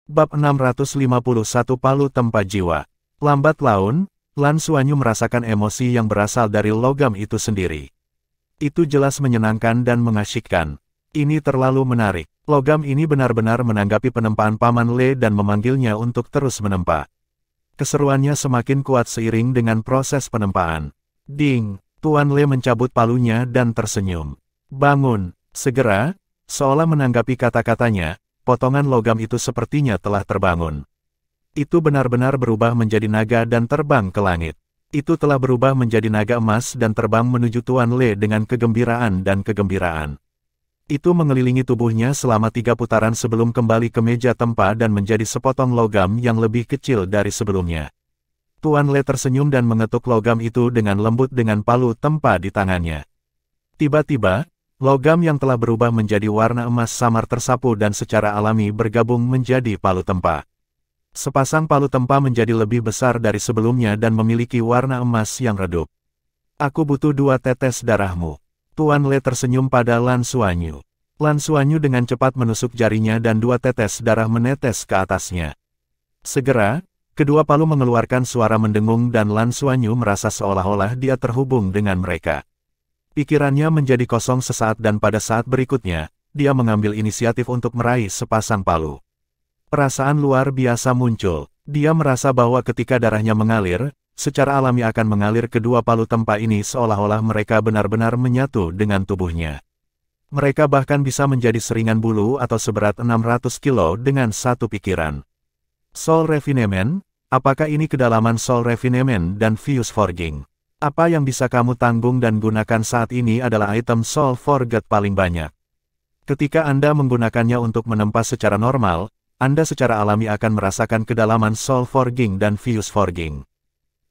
Bab 651 Palu Tempa Jiwa. Lambat laun, Lan Xuanyu merasakan emosi yang berasal dari logam itu sendiri. Itu jelas menyenangkan dan mengasyikkan. Ini terlalu menarik. Logam ini benar-benar menanggapi penempaan Paman Le dan memanggilnya untuk terus menempa. Keseruannya semakin kuat seiring dengan proses penempaan. Ding! Tuan Le mencabut palunya dan tersenyum. Bangun! Segera, seolah menanggapi kata-katanya, potongan logam itu sepertinya telah terbangun. Itu benar-benar berubah menjadi naga dan terbang ke langit. Itu telah berubah menjadi naga emas dan terbang menuju Tuan Le dengan kegembiraan dan kegembiraan. Itu mengelilingi tubuhnya selama 3 putaran sebelum kembali ke meja tempa dan menjadi sepotong logam yang lebih kecil dari sebelumnya. Tuan Le tersenyum dan mengetuk logam itu dengan lembut dengan palu tempa di tangannya. Tiba-tiba, logam yang telah berubah menjadi warna emas samar tersapu dan secara alami bergabung menjadi palu tempa. Sepasang palu tempa menjadi lebih besar dari sebelumnya dan memiliki warna emas yang redup. Aku butuh 2 tetes darahmu. Tuan Le tersenyum pada Lan Xuanyu. Lan Xuanyu dengan cepat menusuk jarinya dan 2 tetes darah menetes ke atasnya. Segera, kedua palu mengeluarkan suara mendengung dan Lan Xuanyu merasa seolah-olah dia terhubung dengan mereka. Pikirannya menjadi kosong sesaat dan pada saat berikutnya, dia mengambil inisiatif untuk meraih sepasang palu. Perasaan luar biasa muncul. Dia merasa bahwa ketika darahnya mengalir, secara alami akan mengalir kedua palu tempa ini seolah-olah mereka benar-benar menyatu dengan tubuhnya. Mereka bahkan bisa menjadi seringan bulu atau seberat 600 kilo dengan satu pikiran. Soul Refinement, apakah ini kedalaman Soul Refinement dan Fuse Forging? Apa yang bisa kamu tanggung dan gunakan saat ini adalah item Soul Forget paling banyak. Ketika Anda menggunakannya untuk menempa secara normal, Anda secara alami akan merasakan kedalaman Soul Forging dan Fuse Forging.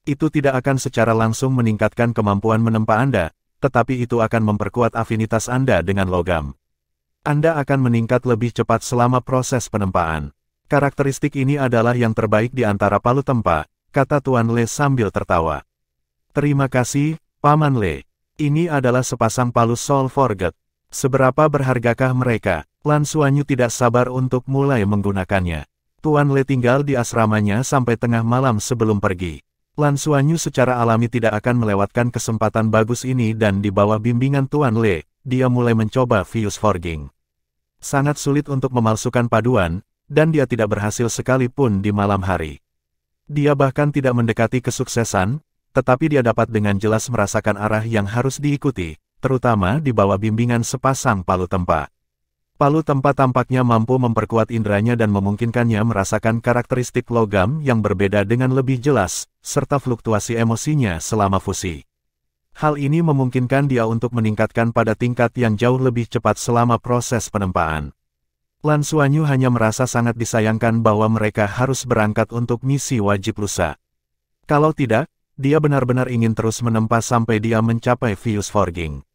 Itu tidak akan secara langsung meningkatkan kemampuan menempa Anda, tetapi itu akan memperkuat afinitas Anda dengan logam. Anda akan meningkat lebih cepat selama proses penempaan. Karakteristik ini adalah yang terbaik di antara palu tempa, kata Tuan Le sambil tertawa. Terima kasih, Paman Le. Ini adalah sepasang palu Soul Forget. Seberapa berhargakah mereka? Lan Xuanyu tidak sabar untuk mulai menggunakannya. Tuan Le tinggal di asramanya sampai tengah malam sebelum pergi. Lan Xuanyu secara alami tidak akan melewatkan kesempatan bagus ini dan di bawah bimbingan Tuan Le, dia mulai mencoba Fuse Forging. Sangat sulit untuk memalsukan paduan, dan dia tidak berhasil sekalipun di malam hari. Dia bahkan tidak mendekati kesuksesan, tetapi dia dapat dengan jelas merasakan arah yang harus diikuti, terutama di bawah bimbingan sepasang palu tempa. Palu tempa tampaknya mampu memperkuat inderanya dan memungkinkannya merasakan karakteristik logam yang berbeda dengan lebih jelas, serta fluktuasi emosinya selama fusi. Hal ini memungkinkan dia untuk meningkatkan pada tingkat yang jauh lebih cepat selama proses penempaan. Lan Xuanyu hanya merasa sangat disayangkan bahwa mereka harus berangkat untuk misi wajib lusa. Kalau tidak, dia benar-benar ingin terus menempa sampai dia mencapai Fuse Forging.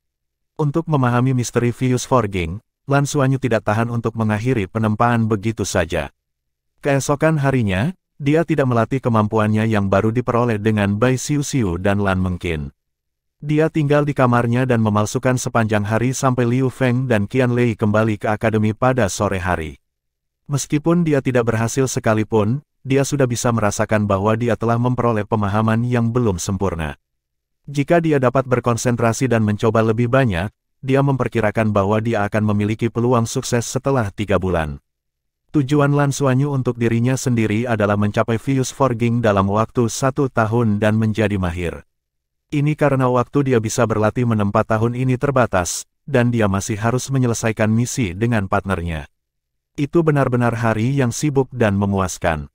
Untuk memahami misteri Fuse Forging, Lan Xuanyu tidak tahan untuk mengakhiri penempaan begitu saja. Keesokan harinya, dia tidak melatih kemampuannya yang baru diperoleh dengan Bai Xiuxiu dan Lan Mengqin. Dia tinggal di kamarnya dan memalsukan sepanjang hari sampai Liu Feng dan Qian Lei kembali ke akademi pada sore hari. Meskipun dia tidak berhasil sekalipun, dia sudah bisa merasakan bahwa dia telah memperoleh pemahaman yang belum sempurna. Jika dia dapat berkonsentrasi dan mencoba lebih banyak, dia memperkirakan bahwa dia akan memiliki peluang sukses setelah 3 bulan. Tujuan Lan Xuanyu untuk dirinya sendiri adalah mencapai Fuse Forging dalam waktu 1 tahun dan menjadi mahir. Ini karena waktu dia bisa berlatih menempa tahun ini terbatas, dan dia masih harus menyelesaikan misi dengan partnernya. Itu benar-benar hari yang sibuk dan memuaskan.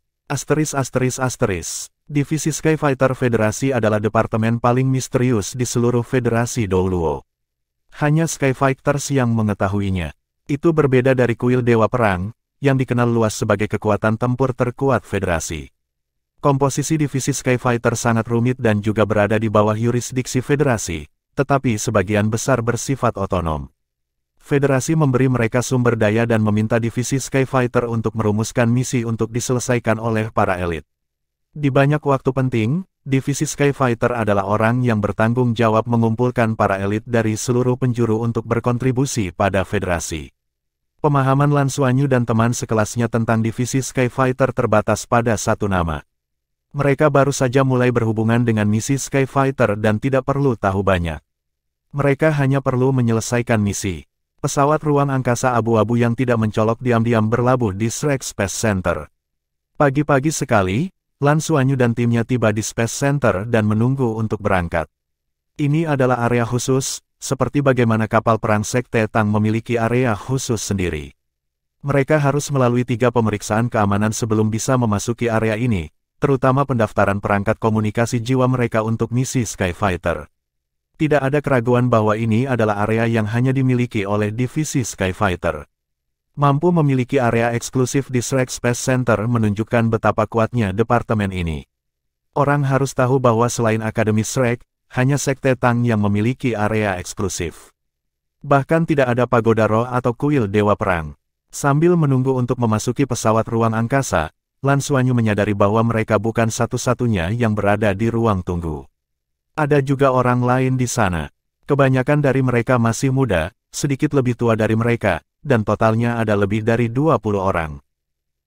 Divisi Skyfighter Federasi adalah departemen paling misterius di seluruh Federasi Douluo. Hanya Skyfighters yang mengetahuinya. Itu berbeda dari kuil Dewa Perang, yang dikenal luas sebagai kekuatan tempur terkuat Federasi. Komposisi divisi Skyfighter sangat rumit dan juga berada di bawah yurisdiksi Federasi, tetapi sebagian besar bersifat otonom. Federasi memberi mereka sumber daya dan meminta divisi Skyfighter untuk merumuskan misi untuk diselesaikan oleh para elit. Di banyak waktu penting, divisi Skyfighter adalah orang yang bertanggung jawab mengumpulkan para elit dari seluruh penjuru untuk berkontribusi pada Federasi. Pemahaman Lan Xuanyu dan teman sekelasnya tentang divisi Skyfighter terbatas pada satu nama. Mereka baru saja mulai berhubungan dengan misi Skyfighter dan tidak perlu tahu banyak. Mereka hanya perlu menyelesaikan misi. Pesawat ruang angkasa abu-abu yang tidak mencolok diam-diam berlabuh di Shrek Space Center. Pagi-pagi sekali, Lan Xuanyu dan timnya tiba di Space Center dan menunggu untuk berangkat. Ini adalah area khusus, seperti bagaimana kapal perang Sekte Tang memiliki area khusus sendiri. Mereka harus melalui 3 pemeriksaan keamanan sebelum bisa memasuki area ini, terutama pendaftaran perangkat komunikasi jiwa mereka untuk misi Skyfighter. Tidak ada keraguan bahwa ini adalah area yang hanya dimiliki oleh divisi Skyfighter. Mampu memiliki area eksklusif di Shrek Space Center menunjukkan betapa kuatnya departemen ini. Orang harus tahu bahwa selain Akademi Shrek, hanya Sekte Tang yang memiliki area eksklusif. Bahkan tidak ada pagoda roh atau kuil dewa perang. Sambil menunggu untuk memasuki pesawat ruang angkasa, Lan Xuanyu menyadari bahwa mereka bukan satu-satunya yang berada di ruang tunggu. Ada juga orang lain di sana. Kebanyakan dari mereka masih muda, sedikit lebih tua dari mereka, dan totalnya ada lebih dari 20 orang.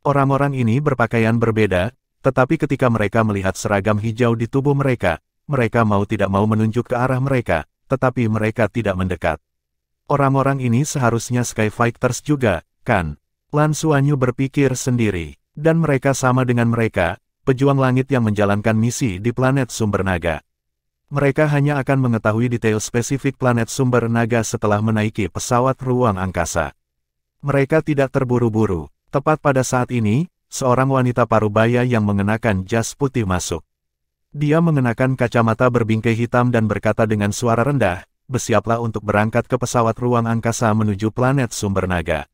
Orang-orang ini berpakaian berbeda, tetapi ketika mereka melihat seragam hijau di tubuh mereka, mereka mau tidak mau menunjuk ke arah mereka, tetapi mereka tidak mendekat. Orang-orang ini seharusnya Skyfighters juga, kan? Lan Xuanyu berpikir sendiri. Dan mereka sama dengan mereka, pejuang langit yang menjalankan misi di planet sumber naga. Mereka hanya akan mengetahui detail spesifik planet sumber naga setelah menaiki pesawat ruang angkasa. Mereka tidak terburu-buru. Tepat pada saat ini, seorang wanita parubaya yang mengenakan jas putih masuk. Dia mengenakan kacamata berbingkai hitam dan berkata dengan suara rendah, "Bersiaplah untuk berangkat ke pesawat ruang angkasa menuju planet sumber naga.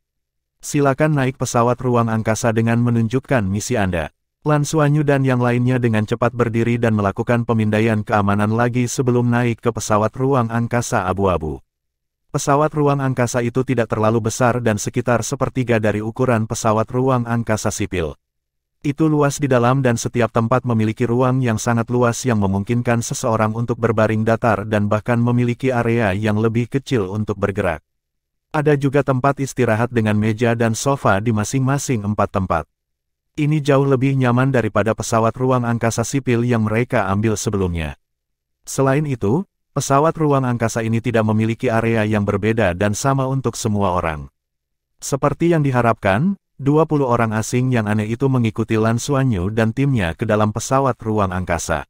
Silakan naik pesawat ruang angkasa dengan menunjukkan misi Anda." Lan Xuanyu dan yang lainnya dengan cepat berdiri dan melakukan pemindaian keamanan lagi sebelum naik ke pesawat ruang angkasa abu-abu. Pesawat ruang angkasa itu tidak terlalu besar dan sekitar sepertiga dari ukuran pesawat ruang angkasa sipil. Itu luas di dalam dan setiap tempat memiliki ruang yang sangat luas yang memungkinkan seseorang untuk berbaring datar dan bahkan memiliki area yang lebih kecil untuk bergerak. Ada juga tempat istirahat dengan meja dan sofa di masing-masing 4 tempat. Ini jauh lebih nyaman daripada pesawat ruang angkasa sipil yang mereka ambil sebelumnya. Selain itu, pesawat ruang angkasa ini tidak memiliki area yang berbeda dan sama untuk semua orang. Seperti yang diharapkan, 20 orang asing yang aneh itu mengikuti Lan Xuanyu dan timnya ke dalam pesawat ruang angkasa.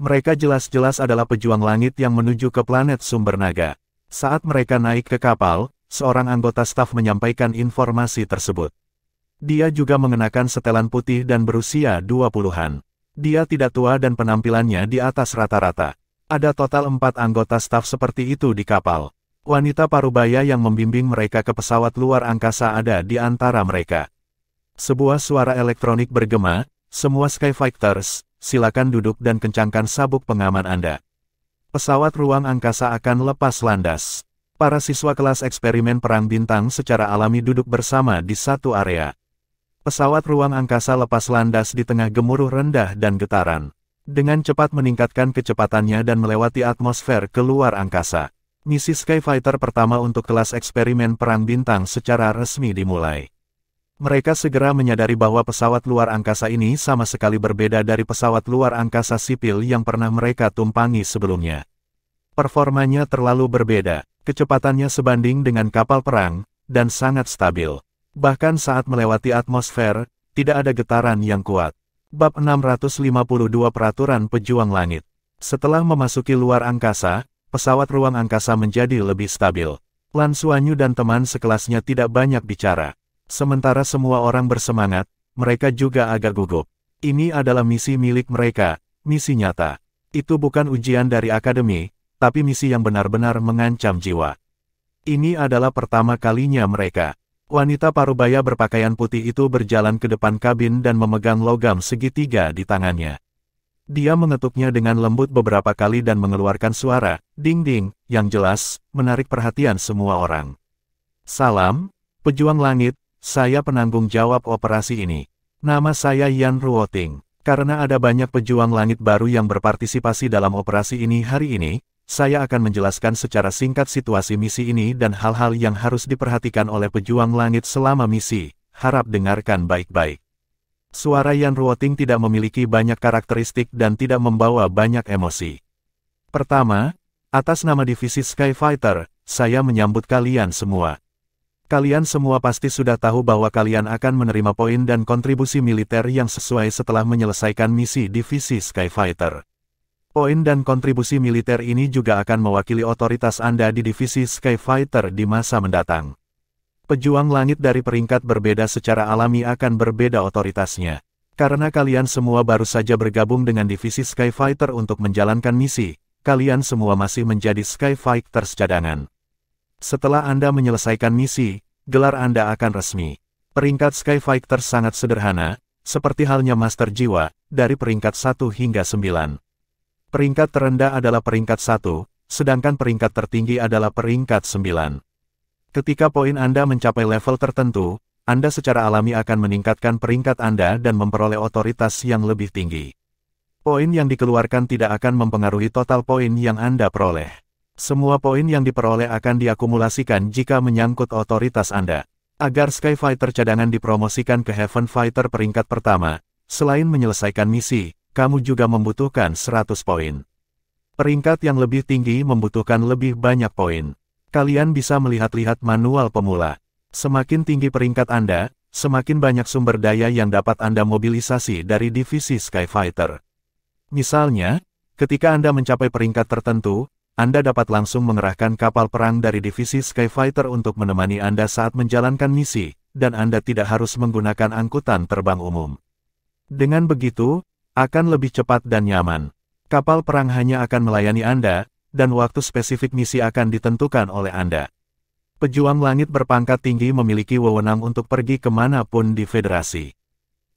Mereka jelas-jelas adalah pejuang langit yang menuju ke planet sumber naga. Saat mereka naik ke kapal, seorang anggota staf menyampaikan informasi tersebut. Dia juga mengenakan setelan putih dan berusia 20-an. Dia tidak tua dan penampilannya di atas rata-rata. Ada total 4 anggota staf seperti itu di kapal. Wanita parubaya yang membimbing mereka ke pesawat luar angkasa ada di antara mereka. Sebuah suara elektronik bergema, "Semua Skyfighters, silakan duduk dan kencangkan sabuk pengaman Anda. Pesawat ruang angkasa akan lepas landas." Para siswa kelas eksperimen perang bintang secara alami duduk bersama di satu area. Pesawat ruang angkasa lepas landas di tengah gemuruh rendah dan getaran. Dengan cepat meningkatkan kecepatannya dan melewati atmosfer ke luar angkasa. Misi Skyfighter pertama untuk kelas eksperimen perang bintang secara resmi dimulai. Mereka segera menyadari bahwa pesawat luar angkasa ini sama sekali berbeda dari pesawat luar angkasa sipil yang pernah mereka tumpangi sebelumnya. Performanya terlalu berbeda, kecepatannya sebanding dengan kapal perang, dan sangat stabil. Bahkan saat melewati atmosfer, tidak ada getaran yang kuat. Bab 652 Peraturan Pejuang Langit. Setelah memasuki luar angkasa, pesawat ruang angkasa menjadi lebih stabil. Lan Xuanyu dan teman sekelasnya tidak banyak bicara. Sementara semua orang bersemangat, mereka juga agak gugup. Ini adalah misi milik mereka, misi nyata. Itu bukan ujian dari akademi, tapi misi yang benar-benar mengancam jiwa. Ini adalah pertama kalinya mereka. Wanita parubaya berpakaian putih itu berjalan ke depan kabin dan memegang logam segitiga di tangannya. Dia mengetuknya dengan lembut beberapa kali dan mengeluarkan suara, ding-ding, yang jelas, menarik perhatian semua orang. "Salam, pejuang langit, saya penanggung jawab operasi ini. Nama saya Yan Ruoting. Karena ada banyak pejuang langit baru yang berpartisipasi dalam operasi ini hari ini, saya akan menjelaskan secara singkat situasi misi ini dan hal-hal yang harus diperhatikan oleh pejuang langit selama misi. Harap dengarkan baik-baik. Suara Yan Ruoting tidak memiliki banyak karakteristik dan tidak membawa banyak emosi. Pertama, atas nama divisi Skyfighter, saya menyambut kalian semua. Kalian semua pasti sudah tahu bahwa kalian akan menerima poin dan kontribusi militer yang sesuai setelah menyelesaikan misi divisi Skyfighter. Poin dan kontribusi militer ini juga akan mewakili otoritas Anda di divisi Skyfighter di masa mendatang. Pejuang langit dari peringkat berbeda secara alami akan berbeda otoritasnya. Karena kalian semua baru saja bergabung dengan divisi Skyfighter untuk menjalankan misi, kalian semua masih menjadi Skyfighters cadangan. Setelah Anda menyelesaikan misi, gelar Anda akan resmi. Peringkat Skyfighters sangat sederhana, seperti halnya Master Jiwa, dari peringkat 1 hingga 9. Peringkat terendah adalah peringkat 1, sedangkan peringkat tertinggi adalah peringkat 9. Ketika poin Anda mencapai level tertentu, Anda secara alami akan meningkatkan peringkat Anda dan memperoleh otoritas yang lebih tinggi. Poin yang dikeluarkan tidak akan mempengaruhi total poin yang Anda peroleh. Semua poin yang diperoleh akan diakumulasikan jika menyangkut otoritas Anda. Agar Skyfighter cadangan dipromosikan ke Heaven Fighter peringkat pertama, selain menyelesaikan misi, kamu juga membutuhkan 100 poin. Peringkat yang lebih tinggi membutuhkan lebih banyak poin. Kalian bisa melihat-lihat manual pemula. Semakin tinggi peringkat Anda, semakin banyak sumber daya yang dapat Anda mobilisasi dari divisi Skyfighter. Misalnya, ketika Anda mencapai peringkat tertentu, Anda dapat langsung mengerahkan kapal perang dari divisi Skyfighter untuk menemani Anda saat menjalankan misi, dan Anda tidak harus menggunakan angkutan terbang umum. Dengan begitu, akan lebih cepat dan nyaman. Kapal perang hanya akan melayani Anda, dan waktu spesifik misi akan ditentukan oleh Anda. Pejuang langit berpangkat tinggi memiliki wewenang untuk pergi kemanapun di federasi.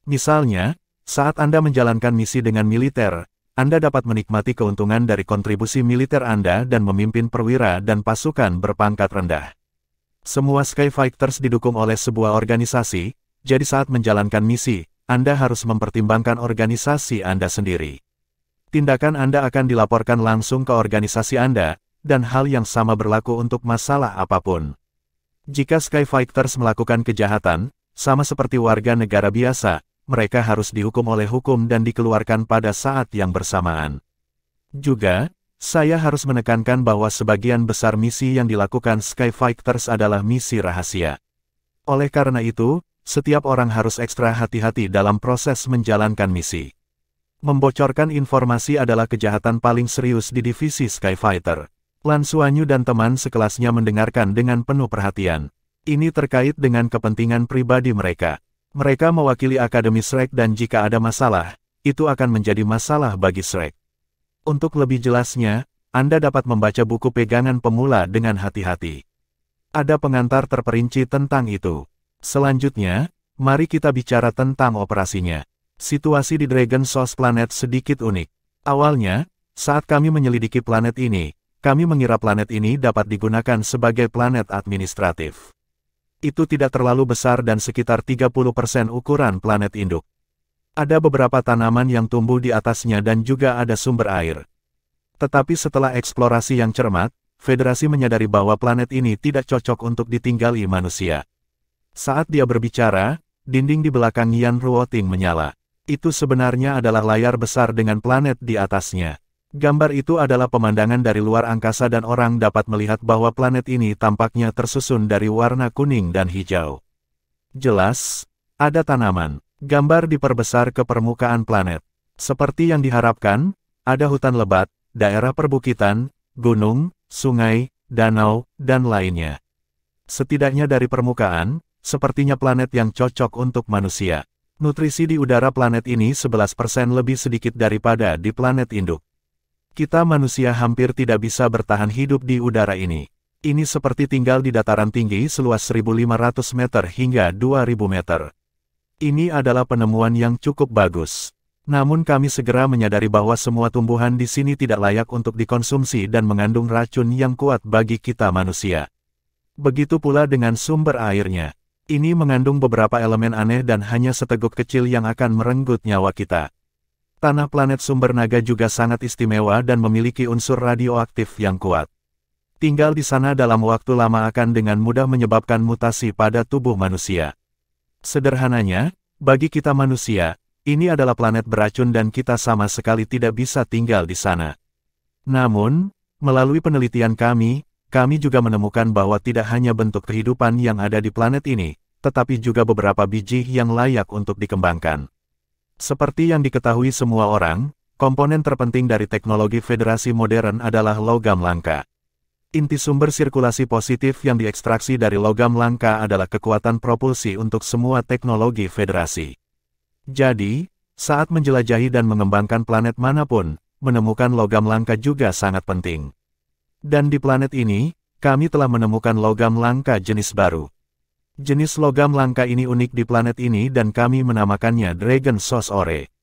Misalnya, saat Anda menjalankan misi dengan militer, Anda dapat menikmati keuntungan dari kontribusi militer Anda dan memimpin perwira dan pasukan berpangkat rendah. Semua Skyfighters didukung oleh sebuah organisasi, jadi saat menjalankan misi, Anda harus mempertimbangkan organisasi Anda sendiri. Tindakan Anda akan dilaporkan langsung ke organisasi Anda, dan hal yang sama berlaku untuk masalah apapun. Jika Skyfighters melakukan kejahatan, sama seperti warga negara biasa, mereka harus dihukum oleh hukum dan dikeluarkan pada saat yang bersamaan. Juga, saya harus menekankan bahwa sebagian besar misi yang dilakukan Skyfighters adalah misi rahasia. Oleh karena itu, setiap orang harus ekstra hati-hati dalam proses menjalankan misi. Membocorkan informasi adalah kejahatan paling serius di divisi Skyfighter. Lan Xuanyu dan teman sekelasnya mendengarkan dengan penuh perhatian. Ini terkait dengan kepentingan pribadi mereka. Mereka mewakili Akademi Shrek dan jika ada masalah, itu akan menjadi masalah bagi Shrek. Untuk lebih jelasnya, Anda dapat membaca buku pegangan pemula dengan hati-hati. Ada pengantar terperinci tentang itu. Selanjutnya, mari kita bicara tentang operasinya. Situasi di Dragon Source Planet sedikit unik. Awalnya, saat kami menyelidiki planet ini, kami mengira planet ini dapat digunakan sebagai planet administratif. Itu tidak terlalu besar dan sekitar 30% ukuran planet induk. Ada beberapa tanaman yang tumbuh di atasnya dan juga ada sumber air. Tetapi setelah eksplorasi yang cermat, Federasi menyadari bahwa planet ini tidak cocok untuk ditinggali manusia. Saat dia berbicara, dinding di belakang Yan Ruoting menyala. Itu sebenarnya adalah layar besar dengan planet di atasnya. Gambar itu adalah pemandangan dari luar angkasa dan orang dapat melihat bahwa planet ini tampaknya tersusun dari warna kuning dan hijau. Jelas, ada tanaman. Gambar diperbesar ke permukaan planet. Seperti yang diharapkan, ada hutan lebat, daerah perbukitan, gunung, sungai, danau, dan lainnya. Setidaknya dari permukaan, sepertinya planet yang cocok untuk manusia. Nutrisi di udara planet ini 11% lebih sedikit daripada di planet induk. Kita manusia hampir tidak bisa bertahan hidup di udara ini. Ini seperti tinggal di dataran tinggi seluas 1.500 meter hingga 2.000 meter. Ini adalah penemuan yang cukup bagus. Namun kami segera menyadari bahwa semua tumbuhan di sini tidak layak untuk dikonsumsi dan mengandung racun yang kuat bagi kita manusia. Begitu pula dengan sumber airnya. Ini mengandung beberapa elemen aneh dan hanya seteguk kecil yang akan merenggut nyawa kita. Tanah planet sumber naga juga sangat istimewa dan memiliki unsur radioaktif yang kuat. Tinggal di sana dalam waktu lama akan dengan mudah menyebabkan mutasi pada tubuh manusia. Sederhananya, bagi kita manusia, ini adalah planet beracun dan kita sama sekali tidak bisa tinggal di sana. Namun, melalui penelitian kami juga menemukan bahwa tidak hanya bentuk kehidupan yang ada di planet ini, tetapi juga beberapa biji yang layak untuk dikembangkan. Seperti yang diketahui semua orang, komponen terpenting dari teknologi Federasi modern adalah logam langka. Inti sumber sirkulasi positif yang diekstraksi dari logam langka adalah kekuatan propulsi untuk semua teknologi Federasi. Jadi, saat menjelajahi dan mengembangkan planet manapun, menemukan logam langka juga sangat penting. Dan di planet ini, kami telah menemukan logam langka jenis baru. Jenis logam langka ini unik di planet ini dan kami menamakannya Dragon Source Ore.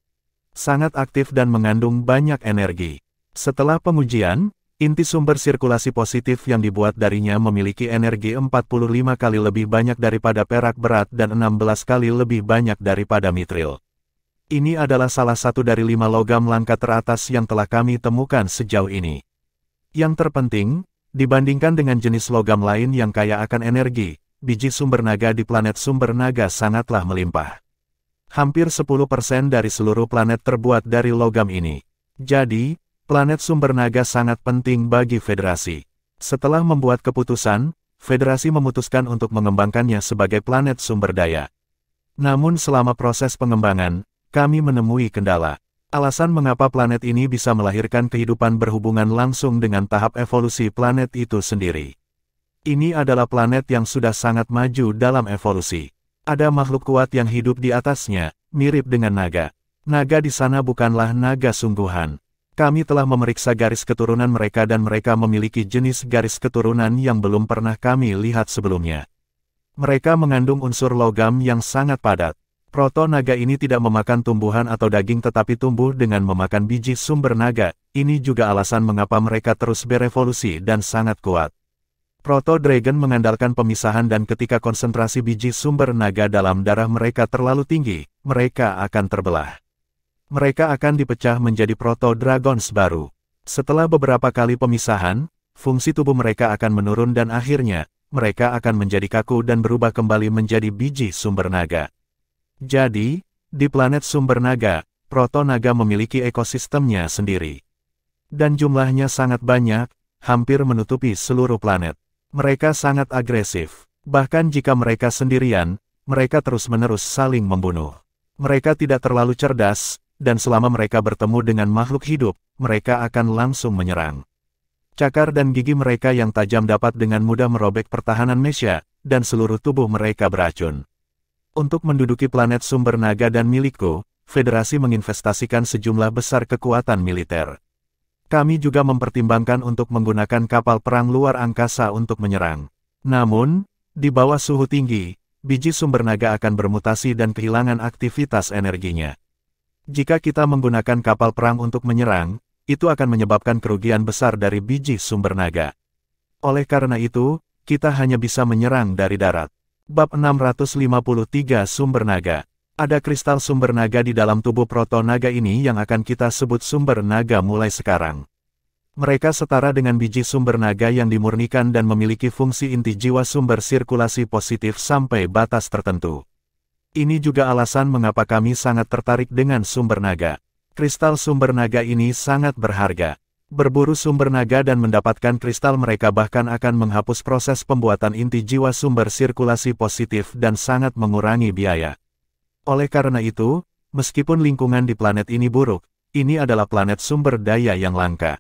Sangat aktif dan mengandung banyak energi. Setelah pengujian, inti sumber sirkulasi positif yang dibuat darinya memiliki energi 45 kali lebih banyak daripada perak berat dan 16 kali lebih banyak daripada mitril. Ini adalah salah satu dari 5 logam langka teratas yang telah kami temukan sejauh ini. Yang terpenting, dibandingkan dengan jenis logam lain yang kaya akan energi, biji sumber naga di planet sumber naga sangatlah melimpah. Hampir 10% dari seluruh planet terbuat dari logam ini. Jadi, planet sumber naga sangat penting bagi Federasi. Setelah membuat keputusan, Federasi memutuskan untuk mengembangkannya sebagai planet sumber daya. Namun selama proses pengembangan, kami menemui kendala. Alasan mengapa planet ini bisa melahirkan kehidupan berhubungan langsung dengan tahap evolusi planet itu sendiri. Ini adalah planet yang sudah sangat maju dalam evolusi. Ada makhluk kuat yang hidup di atasnya, mirip dengan naga. Naga di sana bukanlah naga sungguhan. Kami telah memeriksa garis keturunan mereka dan mereka memiliki jenis garis keturunan yang belum pernah kami lihat sebelumnya. Mereka mengandung unsur logam yang sangat padat. Proto-naga ini tidak memakan tumbuhan atau daging tetapi tumbuh dengan memakan biji sumber naga. Ini juga alasan mengapa mereka terus berevolusi dan sangat kuat. Proto-dragon mengandalkan pemisahan dan ketika konsentrasi biji sumber naga dalam darah mereka terlalu tinggi, mereka akan terbelah. Mereka akan dipecah menjadi proto-dragons baru. Setelah beberapa kali pemisahan, fungsi tubuh mereka akan menurun dan akhirnya, mereka akan menjadi kaku dan berubah kembali menjadi biji sumber naga. Jadi, di planet sumber naga, proto-naga memiliki ekosistemnya sendiri. Dan jumlahnya sangat banyak, hampir menutupi seluruh planet. Mereka sangat agresif. Bahkan jika mereka sendirian, mereka terus-menerus saling membunuh. Mereka tidak terlalu cerdas, dan selama mereka bertemu dengan makhluk hidup, mereka akan langsung menyerang. Cakar dan gigi mereka yang tajam dapat dengan mudah merobek pertahanan Mesya, dan seluruh tubuh mereka beracun. Untuk menduduki planet sumber naga dan milikku, Federasi menginvestasikan sejumlah besar kekuatan militer. Kami juga mempertimbangkan untuk menggunakan kapal perang luar angkasa untuk menyerang. Namun, di bawah suhu tinggi, biji sumber naga akan bermutasi dan kehilangan aktivitas energinya. Jika kita menggunakan kapal perang untuk menyerang, itu akan menyebabkan kerugian besar dari biji sumber naga. Oleh karena itu, kita hanya bisa menyerang dari darat. Bab 653 Sumber Naga. Ada kristal sumber naga di dalam tubuh proto-naga ini yang akan kita sebut sumber naga mulai sekarang. Mereka setara dengan biji sumber naga yang dimurnikan dan memiliki fungsi inti jiwa sumber sirkulasi positif sampai batas tertentu. Ini juga alasan mengapa kami sangat tertarik dengan sumber naga. Kristal sumber naga ini sangat berharga. Berburu sumber naga dan mendapatkan kristal mereka bahkan akan menghapus proses pembuatan inti jiwa sumber sirkulasi positif dan sangat mengurangi biaya. Oleh karena itu, meskipun lingkungan di planet ini buruk, ini adalah planet sumber daya yang langka.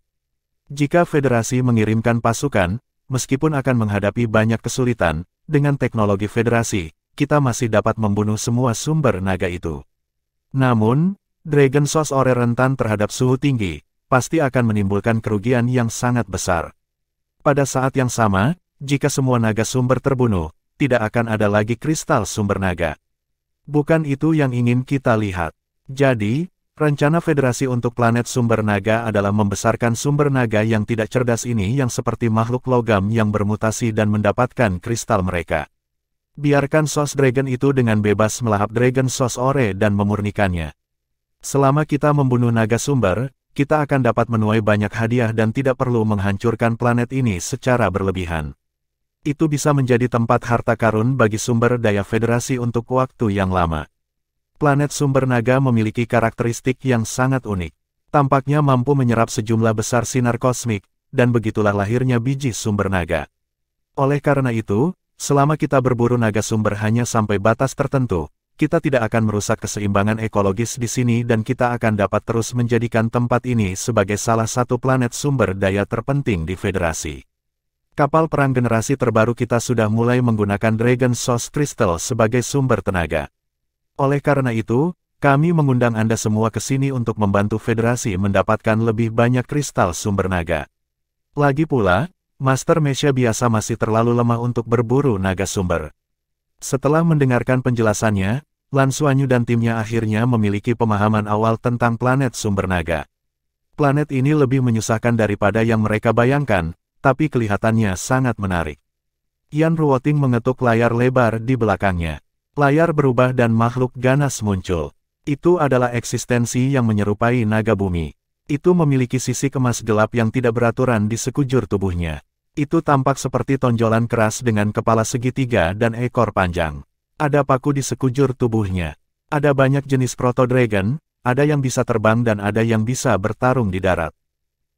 Jika Federasi mengirimkan pasukan, meskipun akan menghadapi banyak kesulitan, dengan teknologi Federasi, kita masih dapat membunuh semua sumber naga itu. Namun, Dragon Source Ore rentan terhadap suhu tinggi, pasti akan menimbulkan kerugian yang sangat besar. Pada saat yang sama, jika semua naga sumber terbunuh, tidak akan ada lagi kristal sumber naga. Bukan itu yang ingin kita lihat. Jadi, rencana Federasi untuk planet sumber naga adalah membesarkan sumber naga yang tidak cerdas ini yang seperti makhluk logam yang bermutasi dan mendapatkan kristal mereka. Biarkan Source Dragon itu dengan bebas melahap Dragon Source Ore dan memurnikannya. Selama kita membunuh naga sumber, kita akan dapat menuai banyak hadiah dan tidak perlu menghancurkan planet ini secara berlebihan. Itu bisa menjadi tempat harta karun bagi sumber daya Federasi untuk waktu yang lama. Planet sumber naga memiliki karakteristik yang sangat unik. Tampaknya mampu menyerap sejumlah besar sinar kosmik, dan begitulah lahirnya biji sumber naga. Oleh karena itu, selama kita berburu naga sumber hanya sampai batas tertentu, kita tidak akan merusak keseimbangan ekologis di sini dan kita akan dapat terus menjadikan tempat ini sebagai salah satu planet sumber daya terpenting di Federasi. Kapal perang generasi terbaru kita sudah mulai menggunakan Dragon Source Crystal sebagai sumber tenaga. Oleh karena itu, kami mengundang Anda semua ke sini untuk membantu Federasi mendapatkan lebih banyak kristal sumber naga. Lagi pula, Master Mesha biasa masih terlalu lemah untuk berburu naga sumber. Setelah mendengarkan penjelasannya, Lan Xuanyu dan timnya akhirnya memiliki pemahaman awal tentang planet sumber naga. Planet ini lebih menyusahkan daripada yang mereka bayangkan, tapi kelihatannya sangat menarik. Yan Ruoting mengetuk layar lebar di belakangnya. Layar berubah dan makhluk ganas muncul. Itu adalah eksistensi yang menyerupai naga bumi. Itu memiliki sisi kemas gelap yang tidak beraturan di sekujur tubuhnya. Itu tampak seperti tonjolan keras dengan kepala segitiga dan ekor panjang. Ada paku di sekujur tubuhnya. Ada banyak jenis proto-dragon, ada yang bisa terbang dan ada yang bisa bertarung di darat.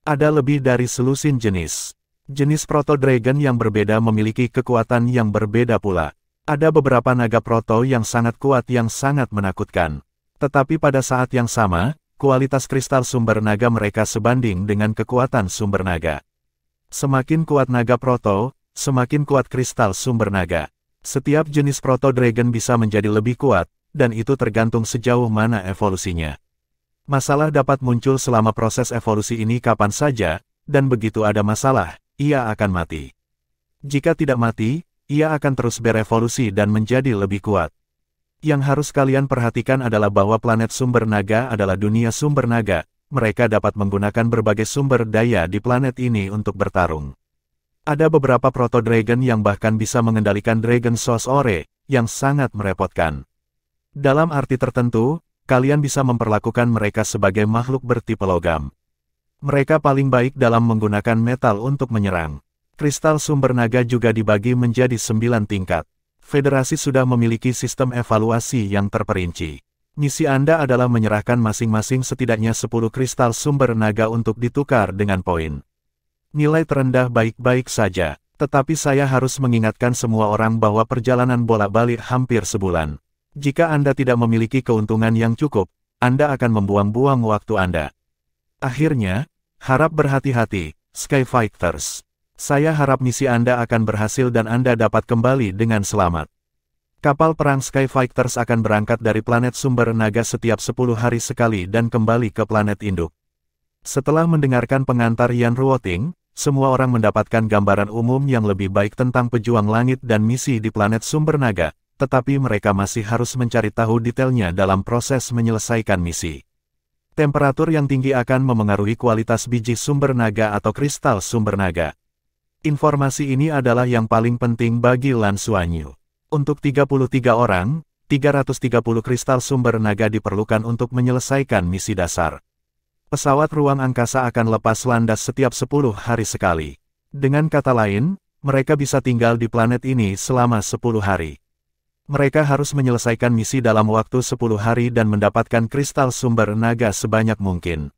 Ada lebih dari selusin jenis. Jenis proto-dragon yang berbeda memiliki kekuatan yang berbeda pula. Ada beberapa naga proto yang sangat kuat yang sangat menakutkan. Tetapi pada saat yang sama, kualitas kristal sumber naga mereka sebanding dengan kekuatan sumber naga. Semakin kuat naga proto, semakin kuat kristal sumber naga. Setiap jenis proto-dragon bisa menjadi lebih kuat, dan itu tergantung sejauh mana evolusinya. Masalah dapat muncul selama proses evolusi ini kapan saja, dan begitu ada masalah, ia akan mati. Jika tidak mati, ia akan terus berevolusi dan menjadi lebih kuat. Yang harus kalian perhatikan adalah bahwa planet sumber naga adalah dunia sumber naga. Mereka dapat menggunakan berbagai sumber daya di planet ini untuk bertarung. Ada beberapa proto-dragon yang bahkan bisa mengendalikan Dragon Source Ore, yang sangat merepotkan. Dalam arti tertentu, kalian bisa memperlakukan mereka sebagai makhluk bertipe logam. Mereka paling baik dalam menggunakan metal untuk menyerang. Kristal sumber naga juga dibagi menjadi 9 tingkat. Federasi sudah memiliki sistem evaluasi yang terperinci. Misi Anda adalah menyerahkan masing-masing setidaknya 10 kristal sumber naga untuk ditukar dengan poin. Nilai terendah baik-baik saja, tetapi saya harus mengingatkan semua orang bahwa perjalanan bolak-balik hampir sebulan. Jika Anda tidak memiliki keuntungan yang cukup, Anda akan membuang-buang waktu Anda. Akhirnya, harap berhati-hati, Skyfighters. Saya harap misi Anda akan berhasil dan Anda dapat kembali dengan selamat. Kapal perang Skyfighters akan berangkat dari planet sumber naga setiap 10 hari sekali dan kembali ke planet induk. Setelah mendengarkan pengantar Yan Ruoting, semua orang mendapatkan gambaran umum yang lebih baik tentang pejuang langit dan misi di planet sumber naga, tetapi mereka masih harus mencari tahu detailnya dalam proses menyelesaikan misi. Temperatur yang tinggi akan memengaruhi kualitas biji sumber naga atau kristal sumber naga. Informasi ini adalah yang paling penting bagi Lan Xuanyu. Untuk 33 orang, 330 kristal sumber naga diperlukan untuk menyelesaikan misi dasar. Pesawat ruang angkasa akan lepas landas setiap 10 hari sekali. Dengan kata lain, mereka bisa tinggal di planet ini selama 10 hari. Mereka harus menyelesaikan misi dalam waktu 10 hari dan mendapatkan kristal sumber naga sebanyak mungkin.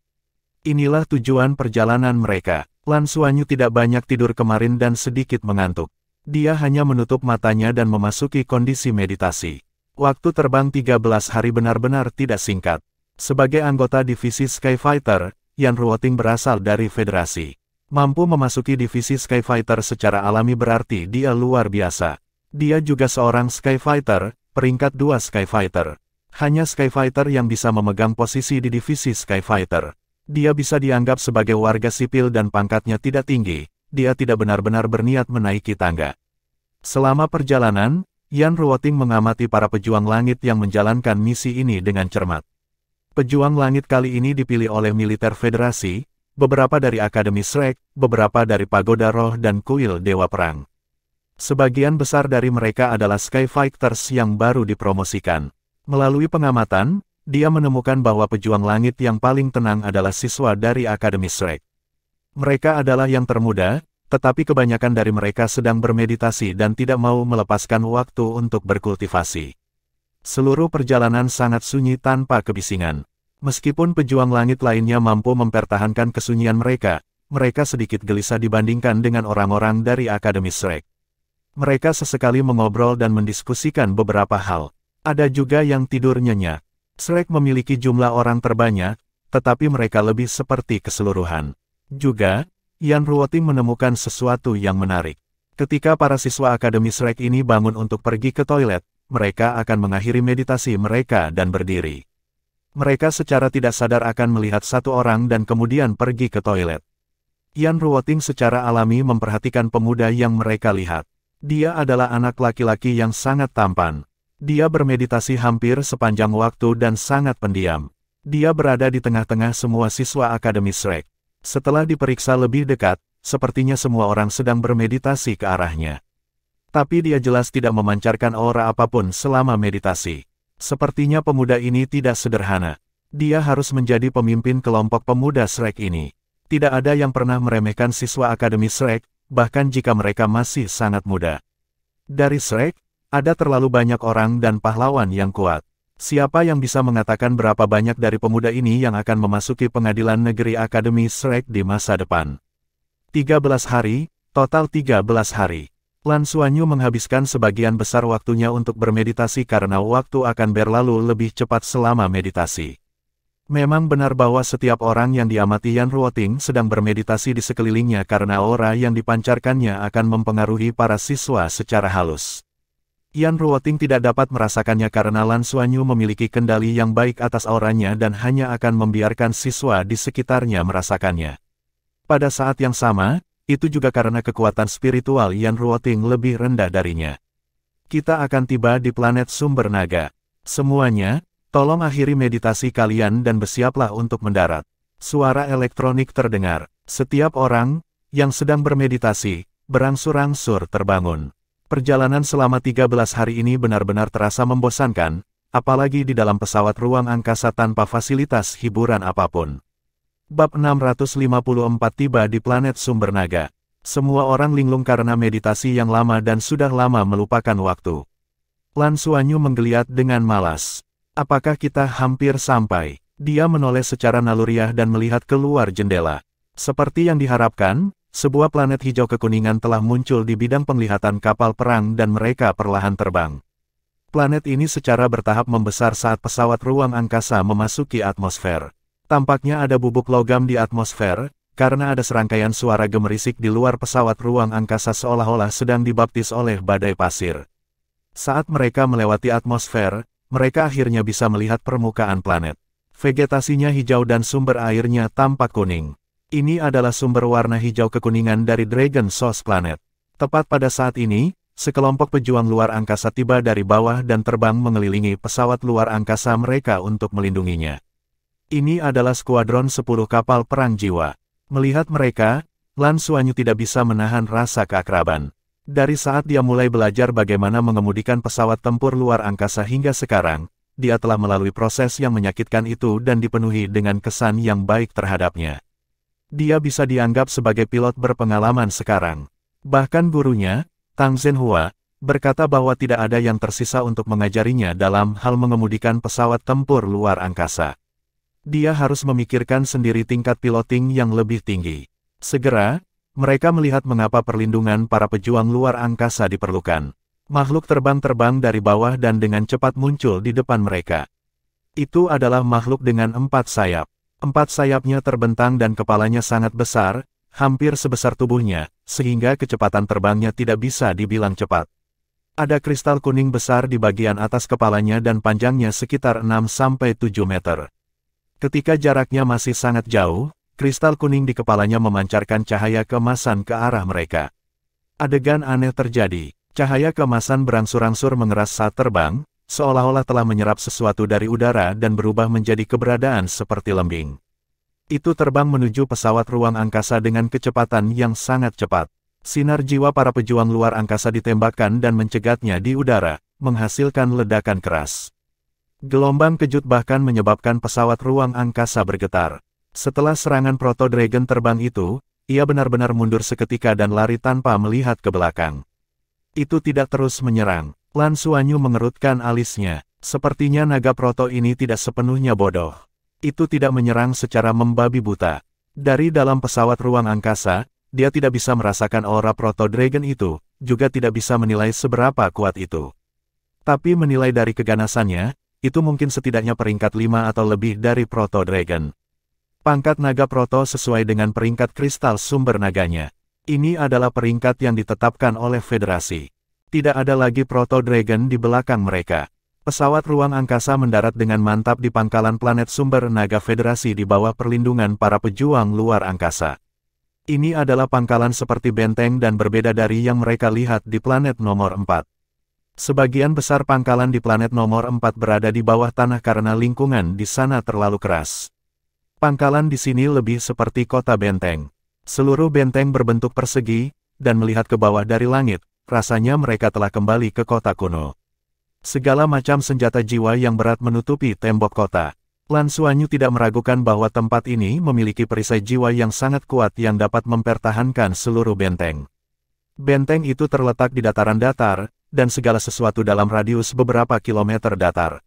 Inilah tujuan perjalanan mereka. Lan Xuanyu tidak banyak tidur kemarin dan sedikit mengantuk. Dia hanya menutup matanya dan memasuki kondisi meditasi. Waktu terbang 13 hari benar-benar tidak singkat. Sebagai anggota divisi Skyfighter, Yan Ruoting berasal dari Federasi. Mampu memasuki divisi Skyfighter secara alami berarti dia luar biasa. Dia juga seorang Skyfighter, peringkat 2 Skyfighter. Hanya Skyfighter yang bisa memegang posisi di divisi Skyfighter. Dia bisa dianggap sebagai warga sipil dan pangkatnya tidak tinggi. Dia tidak benar-benar berniat menaiki tangga. Selama perjalanan, Yan Ruoting mengamati para pejuang langit yang menjalankan misi ini dengan cermat. Pejuang langit kali ini dipilih oleh militer Federasi, beberapa dari Akademi Shrek, beberapa dari Pagoda Roh dan Kuil Dewa Perang. Sebagian besar dari mereka adalah Skyfighters yang baru dipromosikan. Melalui pengamatan, dia menemukan bahwa pejuang langit yang paling tenang adalah siswa dari Akademi Shrek. Mereka adalah yang termuda, tetapi kebanyakan dari mereka sedang bermeditasi dan tidak mau melepaskan waktu untuk berkultivasi. Seluruh perjalanan sangat sunyi tanpa kebisingan. Meskipun pejuang langit lainnya mampu mempertahankan kesunyian mereka, mereka sedikit gelisah dibandingkan dengan orang-orang dari Akademi Shrek. Mereka sesekali mengobrol dan mendiskusikan beberapa hal. Ada juga yang tidur nyenyak. Shrek memiliki jumlah orang terbanyak, tetapi mereka lebih seperti keseluruhan. Juga, Yan Ruoting menemukan sesuatu yang menarik. Ketika para siswa Akademi Shrek ini bangun untuk pergi ke toilet, mereka akan mengakhiri meditasi mereka dan berdiri. Mereka secara tidak sadar akan melihat satu orang dan kemudian pergi ke toilet. Yan Ruoting secara alami memperhatikan pemuda yang mereka lihat. Dia adalah anak laki-laki yang sangat tampan. Dia bermeditasi hampir sepanjang waktu dan sangat pendiam. Dia berada di tengah-tengah semua siswa Akademi Shrek. Setelah diperiksa lebih dekat, sepertinya semua orang sedang bermeditasi ke arahnya. Tapi dia jelas tidak memancarkan aura apapun selama meditasi. Sepertinya pemuda ini tidak sederhana. Dia harus menjadi pemimpin kelompok pemuda Shrek ini. Tidak ada yang pernah meremehkan siswa Akademi Shrek, bahkan jika mereka masih sangat muda. Dari Shrek, ada terlalu banyak orang dan pahlawan yang kuat. Siapa yang bisa mengatakan berapa banyak dari pemuda ini yang akan memasuki pengadilan negeri Akademi Shrek di masa depan? 13 hari, total 13 hari. Lan Xuanyu menghabiskan sebagian besar waktunya untuk bermeditasi karena waktu akan berlalu lebih cepat selama meditasi. Memang benar bahwa setiap orang yang diamati Yan Ruoting sedang bermeditasi di sekelilingnya karena aura yang dipancarkannya akan mempengaruhi para siswa secara halus. Yan Ruoting tidak dapat merasakannya karena Lan Xuanyu memiliki kendali yang baik atas auranya dan hanya akan membiarkan siswa di sekitarnya merasakannya. Pada saat yang sama, itu juga karena kekuatan spiritual Yan Ruoting lebih rendah darinya. Kita akan tiba di planet sumber naga. Semuanya, tolong akhiri meditasi kalian dan bersiaplah untuk mendarat. Suara elektronik terdengar. Setiap orang yang sedang bermeditasi, berangsur-angsur terbangun. Perjalanan selama 13 hari ini benar-benar terasa membosankan, apalagi di dalam pesawat ruang angkasa tanpa fasilitas hiburan apapun. Bab 654 tiba di planet sumber naga. Semua orang linglung karena meditasi yang lama dan sudah lama melupakan waktu. Lan Xuanyu menggeliat dengan malas. Apakah kita hampir sampai? Dia menoleh secara naluriah dan melihat keluar jendela. Seperti yang diharapkan, sebuah planet hijau kekuningan telah muncul di bidang penglihatan kapal perang dan mereka perlahan terbang. Planet ini secara bertahap membesar saat pesawat ruang angkasa memasuki atmosfer. Tampaknya ada bubuk logam di atmosfer, karena ada serangkaian suara gemerisik di luar pesawat ruang angkasa seolah-olah sedang dibaptis oleh badai pasir. Saat mereka melewati atmosfer, mereka akhirnya bisa melihat permukaan planet. Vegetasinya hijau dan sumber airnya tampak kuning. Ini adalah sumber warna hijau kekuningan dari Dragon Source Planet. Tepat pada saat ini, sekelompok pejuang luar angkasa tiba dari bawah dan terbang mengelilingi pesawat luar angkasa mereka untuk melindunginya. Ini adalah skuadron 10 kapal perang jiwa. Melihat mereka, Lan Xuanyu tidak bisa menahan rasa keakraban. Dari saat dia mulai belajar bagaimana mengemudikan pesawat tempur luar angkasa hingga sekarang, dia telah melalui proses yang menyakitkan itu dan dipenuhi dengan kesan yang baik terhadapnya. Dia bisa dianggap sebagai pilot berpengalaman sekarang. Bahkan gurunya, Tang Zhenhua, berkata bahwa tidak ada yang tersisa untuk mengajarinya dalam hal mengemudikan pesawat tempur luar angkasa. Dia harus memikirkan sendiri tingkat piloting yang lebih tinggi. Segera, mereka melihat mengapa perlindungan para pejuang luar angkasa diperlukan. Makhluk terbang-terbang dari bawah dan dengan cepat muncul di depan mereka. Itu adalah makhluk dengan 4 sayap. 4 sayapnya terbentang dan kepalanya sangat besar, hampir sebesar tubuhnya, sehingga kecepatan terbangnya tidak bisa dibilang cepat. Ada kristal kuning besar di bagian atas kepalanya dan panjangnya sekitar 6-7 meter. Ketika jaraknya masih sangat jauh, kristal kuning di kepalanya memancarkan cahaya keemasan ke arah mereka. Adegan aneh terjadi. Cahaya keemasan berangsur-angsur mengeras saat terbang, seolah-olah telah menyerap sesuatu dari udara dan berubah menjadi keberadaan seperti lembing. Itu terbang menuju pesawat ruang angkasa dengan kecepatan yang sangat cepat. Sinar jiwa para pejuang luar angkasa ditembakkan dan mencegatnya di udara, menghasilkan ledakan keras. Gelombang kejut bahkan menyebabkan pesawat ruang angkasa bergetar. Setelah serangan Proto Dragon terbang itu, ia benar-benar mundur seketika dan lari tanpa melihat ke belakang. Itu tidak terus menyerang. Lan Xuanyu mengerutkan alisnya. Sepertinya naga proto ini tidak sepenuhnya bodoh. Itu tidak menyerang secara membabi buta. Dari dalam pesawat ruang angkasa, dia tidak bisa merasakan aura Proto Dragon itu, juga tidak bisa menilai seberapa kuat itu. Tapi menilai dari keganasannya, itu mungkin setidaknya peringkat 5 atau lebih dari Proto Dragon. Pangkat naga proto sesuai dengan peringkat kristal sumber naganya. Ini adalah peringkat yang ditetapkan oleh Federasi. Tidak ada lagi Proto Dragon di belakang mereka. Pesawat ruang angkasa mendarat dengan mantap di pangkalan planet sumber naga Federasi di bawah perlindungan para pejuang luar angkasa. Ini adalah pangkalan seperti benteng dan berbeda dari yang mereka lihat di planet nomor 4. Sebagian besar pangkalan di planet nomor 4 berada di bawah tanah karena lingkungan di sana terlalu keras. Pangkalan di sini lebih seperti kota benteng. Seluruh benteng berbentuk persegi, dan melihat ke bawah dari langit, rasanya mereka telah kembali ke kota kuno. Segala macam senjata jiwa yang berat menutupi tembok kota. Lan Xuanyu tidak meragukan bahwa tempat ini memiliki perisai jiwa yang sangat kuat yang dapat mempertahankan seluruh benteng. Benteng itu terletak di dataran datar, dan segala sesuatu dalam radius beberapa kilometer datar.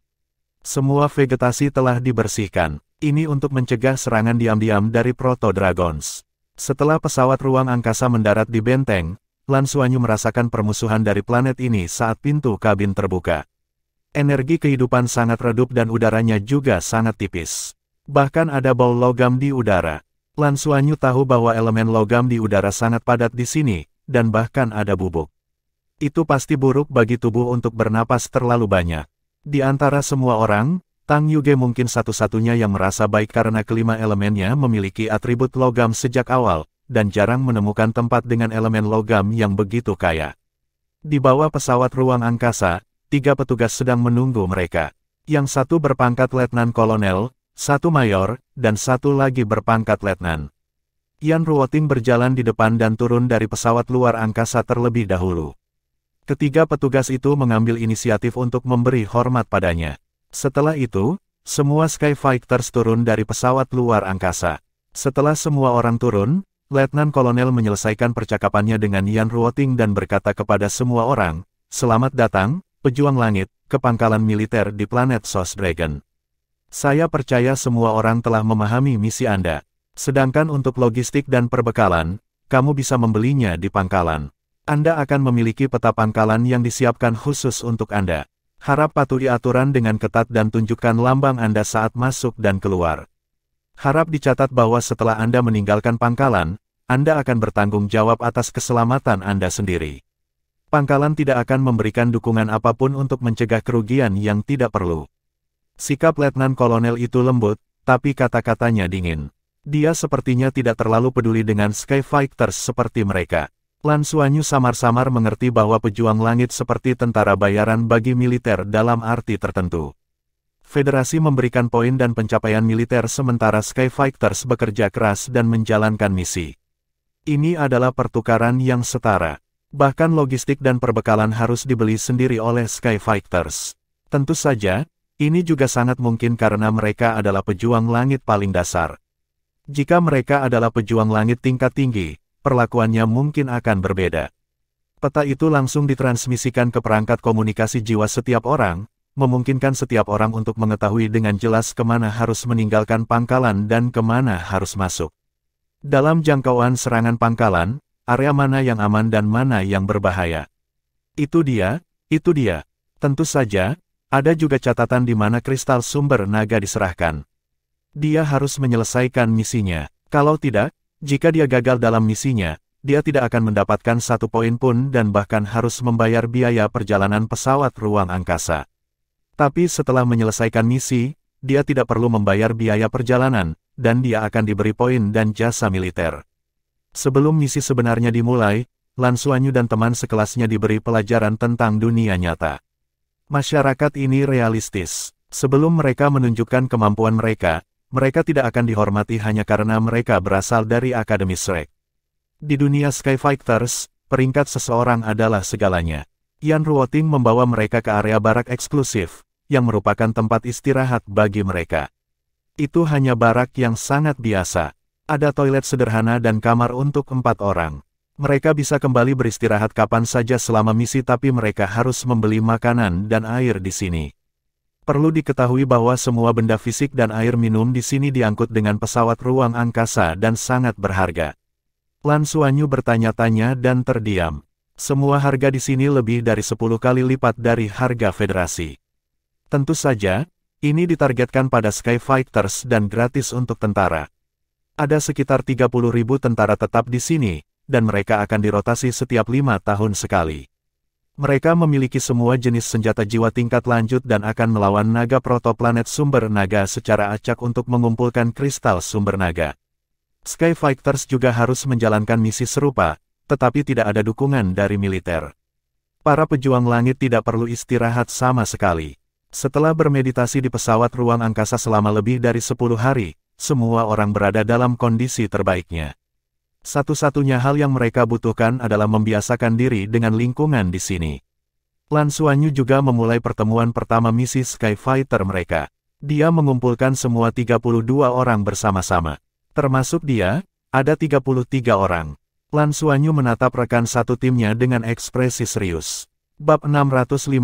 Semua vegetasi telah dibersihkan. Ini untuk mencegah serangan diam-diam dari Proto Dragons. Setelah pesawat ruang angkasa mendarat di benteng, Lan Xuanyu merasakan permusuhan dari planet ini saat pintu kabin terbuka. Energi kehidupan sangat redup dan udaranya juga sangat tipis. Bahkan ada bau logam di udara. Lan Xuanyu tahu bahwa elemen logam di udara sangat padat di sini, dan bahkan ada bubuk. Itu pasti buruk bagi tubuh untuk bernapas terlalu banyak. Di antara semua orang, Tang Yuge mungkin satu-satunya yang merasa baik karena kelima elemennya memiliki atribut logam sejak awal, dan jarang menemukan tempat dengan elemen logam yang begitu kaya. Di bawah pesawat ruang angkasa, 3 petugas sedang menunggu mereka. Yang satu berpangkat letnan kolonel, 1 mayor, dan 1 lagi berpangkat letnan. Yan Ruoting berjalan di depan dan turun dari pesawat luar angkasa terlebih dahulu. Ketiga petugas itu mengambil inisiatif untuk memberi hormat padanya. Setelah itu, semua Skyfighters turun dari pesawat luar angkasa. Setelah semua orang turun, Letnan Kolonel menyelesaikan percakapannya dengan Yan Ruoting dan berkata kepada semua orang, "Selamat datang, pejuang langit, ke pangkalan militer di planet Sos Dragon. Saya percaya semua orang telah memahami misi Anda. Sedangkan untuk logistik dan perbekalan, kamu bisa membelinya di pangkalan. Anda akan memiliki peta pangkalan yang disiapkan khusus untuk Anda. Harap patuhi aturan dengan ketat dan tunjukkan lambang Anda saat masuk dan keluar. Harap dicatat bahwa setelah Anda meninggalkan pangkalan, Anda akan bertanggung jawab atas keselamatan Anda sendiri. Pangkalan tidak akan memberikan dukungan apapun untuk mencegah kerugian yang tidak perlu." Sikap Letnan Kolonel itu lembut, tapi kata-katanya dingin. Dia sepertinya tidak terlalu peduli dengan Skyfighters seperti mereka. Lan Xuanyu samar-samar mengerti bahwa pejuang langit seperti tentara bayaran bagi militer dalam arti tertentu. Federasi memberikan poin dan pencapaian militer sementara Skyfighters bekerja keras dan menjalankan misi. Ini adalah pertukaran yang setara. Bahkan logistik dan perbekalan harus dibeli sendiri oleh Skyfighters. Tentu saja, ini juga sangat mungkin karena mereka adalah pejuang langit paling dasar. Jika mereka adalah pejuang langit tingkat tinggi, perlakuannya mungkin akan berbeda. Peta itu langsung ditransmisikan ke perangkat komunikasi jiwa setiap orang, memungkinkan setiap orang untuk mengetahui dengan jelas kemana harus meninggalkan pangkalan dan kemana harus masuk. Dalam jangkauan serangan pangkalan, area mana yang aman dan mana yang berbahaya. Itu dia. Tentu saja, ada juga catatan di mana kristal sumber naga diserahkan. Dia harus menyelesaikan misinya. Kalau tidak, jika dia gagal dalam misinya, dia tidak akan mendapatkan 1 poin pun dan bahkan harus membayar biaya perjalanan pesawat ruang angkasa. Tapi setelah menyelesaikan misi, dia tidak perlu membayar biaya perjalanan, dan dia akan diberi poin dan jasa militer. Sebelum misi sebenarnya dimulai, Lan Xuanyu dan teman sekelasnya diberi pelajaran tentang dunia nyata. Masyarakat ini realistis. Sebelum mereka menunjukkan kemampuan mereka, mereka tidak akan dihormati hanya karena mereka berasal dari Akademi Shrek. Di dunia Skyfighters, peringkat seseorang adalah segalanya. Yan Ruoting membawa mereka ke area barak eksklusif, yang merupakan tempat istirahat bagi mereka. Itu hanya barak yang sangat biasa. Ada toilet sederhana dan kamar untuk 4 orang. Mereka bisa kembali beristirahat kapan saja selama misi, tapi mereka harus membeli makanan dan air di sini. Perlu diketahui bahwa semua benda fisik dan air minum di sini diangkut dengan pesawat ruang angkasa dan sangat berharga. Lan Xuanyu bertanya-tanya dan terdiam. Semua harga di sini lebih dari 10 kali lipat dari harga Federasi. Tentu saja, ini ditargetkan pada Skyfighters dan gratis untuk tentara. Ada sekitar 30.000 tentara tetap di sini, dan mereka akan dirotasi setiap 5 tahun sekali. Mereka memiliki semua jenis senjata jiwa tingkat lanjut dan akan melawan naga protoplanet sumber naga secara acak untuk mengumpulkan kristal sumber naga. Skyfighters juga harus menjalankan misi serupa, tetapi tidak ada dukungan dari militer. Para pejuang langit tidak perlu istirahat sama sekali. Setelah bermeditasi di pesawat ruang angkasa selama lebih dari 10 hari, semua orang berada dalam kondisi terbaiknya. Satu-satunya hal yang mereka butuhkan adalah membiasakan diri dengan lingkungan di sini. Lan Xuanyu juga memulai pertemuan pertama misi Skyfighter mereka. Dia mengumpulkan semua 32 orang bersama-sama. Termasuk dia, ada 33 orang. Lan Xuanyu menatap rekan satu timnya dengan ekspresi serius. Bab 655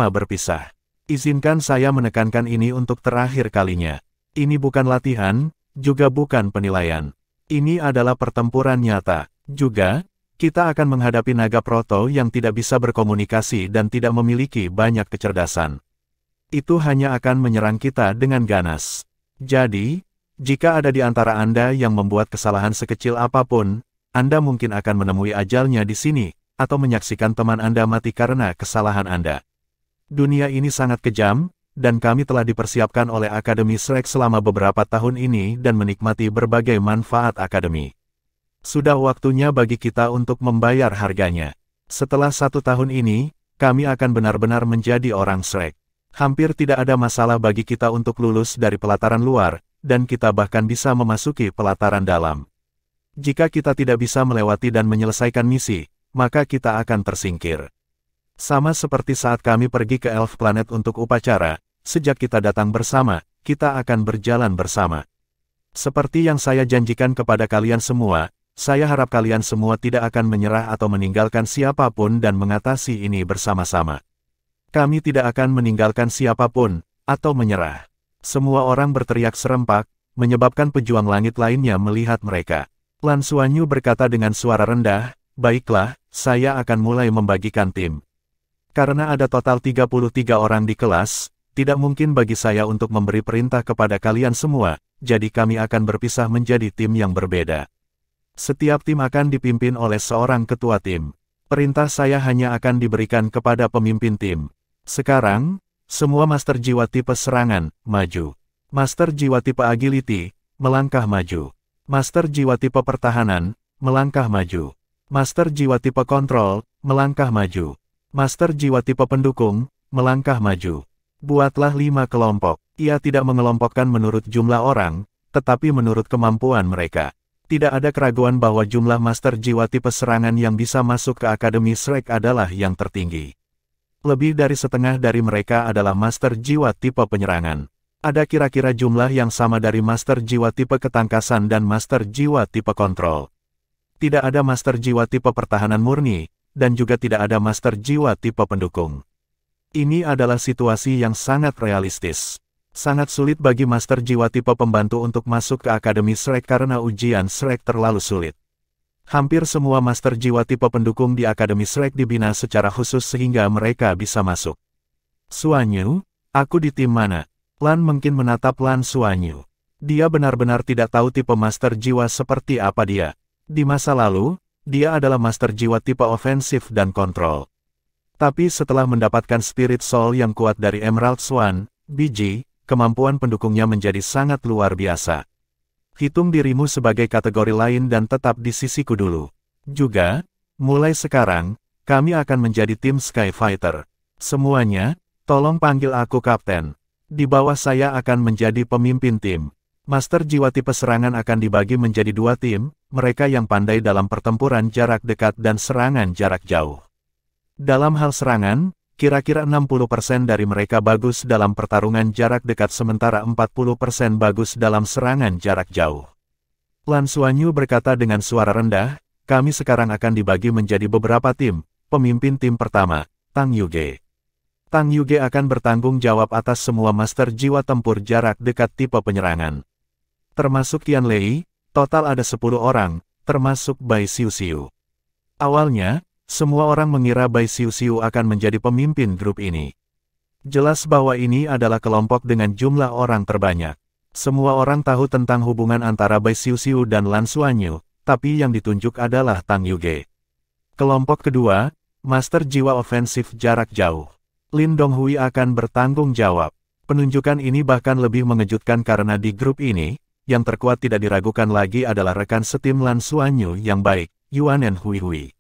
berpisah. Izinkan saya menekankan ini untuk terakhir kalinya. Ini bukan latihan, juga bukan penilaian. Ini adalah pertempuran nyata. Juga, kita akan menghadapi naga proto yang tidak bisa berkomunikasi dan tidak memiliki banyak kecerdasan. Itu hanya akan menyerang kita dengan ganas. Jadi, jika ada di antara Anda yang membuat kesalahan sekecil apapun, Anda mungkin akan menemui ajalnya di sini, atau menyaksikan teman Anda mati karena kesalahan Anda. Dunia ini sangat kejam, dan kami telah dipersiapkan oleh Akademi Shrek selama beberapa tahun ini dan menikmati berbagai manfaat Akademi. Sudah waktunya bagi kita untuk membayar harganya. Setelah 1 tahun ini, kami akan benar-benar menjadi orang Shrek. Hampir tidak ada masalah bagi kita untuk lulus dari pelataran luar, dan kita bahkan bisa memasuki pelataran dalam. Jika kita tidak bisa melewati dan menyelesaikan misi, maka kita akan tersingkir. Sama seperti saat kami pergi ke Elf Planet untuk upacara, sejak kita datang bersama, kita akan berjalan bersama. Seperti yang saya janjikan kepada kalian semua, saya harap kalian semua tidak akan menyerah atau meninggalkan siapapun dan mengatasi ini bersama-sama. Kami tidak akan meninggalkan siapapun, atau menyerah. Semua orang berteriak serempak, menyebabkan pejuang langit lainnya melihat mereka. Lan Xuanyu berkata dengan suara rendah, "Baiklah, saya akan mulai membagikan tim. Karena ada total 33 orang di kelas, tidak mungkin bagi saya untuk memberi perintah kepada kalian semua, jadi kami akan berpisah menjadi tim yang berbeda. Setiap tim akan dipimpin oleh seorang ketua tim. Perintah saya hanya akan diberikan kepada pemimpin tim. Sekarang, semua master jiwa tipe serangan, maju. Master jiwa tipe agility, melangkah maju. Master jiwa tipe pertahanan, melangkah maju. Master jiwa tipe kontrol, melangkah maju. Master jiwa tipe pendukung, melangkah maju. Buatlah 5 kelompok. Ia tidak mengelompokkan menurut jumlah orang, tetapi menurut kemampuan mereka. Tidak ada keraguan bahwa jumlah master jiwa tipe serangan yang bisa masuk ke Akademi Shrek adalah yang tertinggi. Lebih dari setengah dari mereka adalah master jiwa tipe penyerangan. Ada kira-kira jumlah yang sama dari master jiwa tipe ketangkasan dan master jiwa tipe kontrol. Tidak ada master jiwa tipe pertahanan murni, dan juga tidak ada master jiwa tipe pendukung. Ini adalah situasi yang sangat realistis. Sangat sulit bagi master jiwa tipe pembantu untuk masuk ke Akademi Shrek karena ujian Shrek terlalu sulit. Hampir semua master jiwa tipe pendukung di Akademi Shrek dibina secara khusus sehingga mereka bisa masuk. Xuanyu, aku di tim mana? Lan mungkin menatap Lan Xuanyu. Dia benar-benar tidak tahu tipe master jiwa seperti apa dia. Di masa lalu, dia adalah master jiwa tipe ofensif dan kontrol. Tapi setelah mendapatkan Spirit Soul yang kuat dari Emerald Swan, biji, kemampuan pendukungnya menjadi sangat luar biasa. Hitung dirimu sebagai kategori lain dan tetap di sisiku dulu. Juga, mulai sekarang, kami akan menjadi tim Skyfighter. Semuanya, tolong panggil aku Kapten. Di bawah saya akan menjadi pemimpin tim. Master jiwa tipe serangan akan dibagi menjadi 2 tim, mereka yang pandai dalam pertempuran jarak dekat dan serangan jarak jauh. Dalam hal serangan, kira-kira 60% dari mereka bagus dalam pertarungan jarak dekat sementara 40% bagus dalam serangan jarak jauh. Lan Xuanyu berkata dengan suara rendah, kami sekarang akan dibagi menjadi beberapa tim. Pemimpin tim pertama, Tang Yuge. Tang Yuge akan bertanggung jawab atas semua master jiwa tempur jarak dekat tipe penyerangan. Termasuk Qian Lei, total ada 10 orang, termasuk Bai Xiuxiu. Awalnya, semua orang mengira Bai Xiuxiu akan menjadi pemimpin grup ini. Jelas bahwa ini adalah kelompok dengan jumlah orang terbanyak. Semua orang tahu tentang hubungan antara Bai Xiuxiu dan Lan Xuanyu, tapi yang ditunjuk adalah Tang Yuge. Kelompok kedua, Master Jiwa Ofensif Jarak Jauh. Lin Donghui akan bertanggung jawab. Penunjukan ini bahkan lebih mengejutkan karena di grup ini, yang terkuat tidak diragukan lagi adalah rekan setim Lan Xuanyu yang baik, Yuanen Huihui.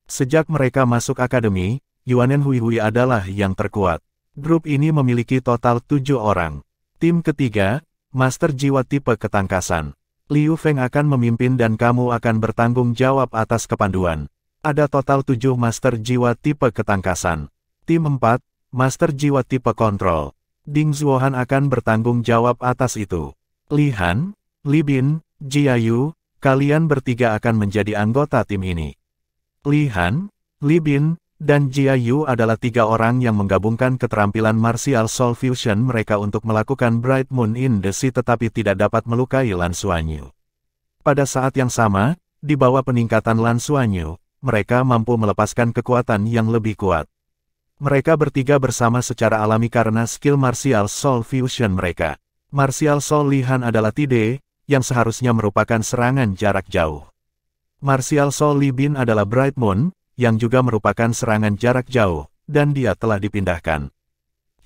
Sejak mereka masuk akademi, Yuanen Huihui adalah yang terkuat. Grup ini memiliki total 7 orang. Tim ketiga, Master Jiwa Tipe Ketangkasan. Liu Feng akan memimpin dan kamu akan bertanggung jawab atas kepanduan. Ada total 7 Master Jiwa Tipe Ketangkasan. Tim 4, Master Jiwa Tipe Kontrol. Ding Zuohan akan bertanggung jawab atas itu. Li Han, Li Bin, Jia Yu, kalian bertiga akan menjadi anggota tim ini. Li Han, Li Bin, dan Jia Yu adalah 3 orang yang menggabungkan keterampilan Martial Soul Fusion mereka untuk melakukan Bright Moon in the Sea tetapi tidak dapat melukai Lan Xuanyu. Pada saat yang sama, di bawah peningkatan Lan Xuanyu, mereka mampu melepaskan kekuatan yang lebih kuat. Mereka bertiga bersama secara alami karena skill Martial Soul Fusion mereka. Martial Soul Li Han adalah Tide, yang seharusnya merupakan serangan jarak jauh. Martial Soul Li Bin adalah Bright Moon, yang juga merupakan serangan jarak jauh, dan dia telah dipindahkan.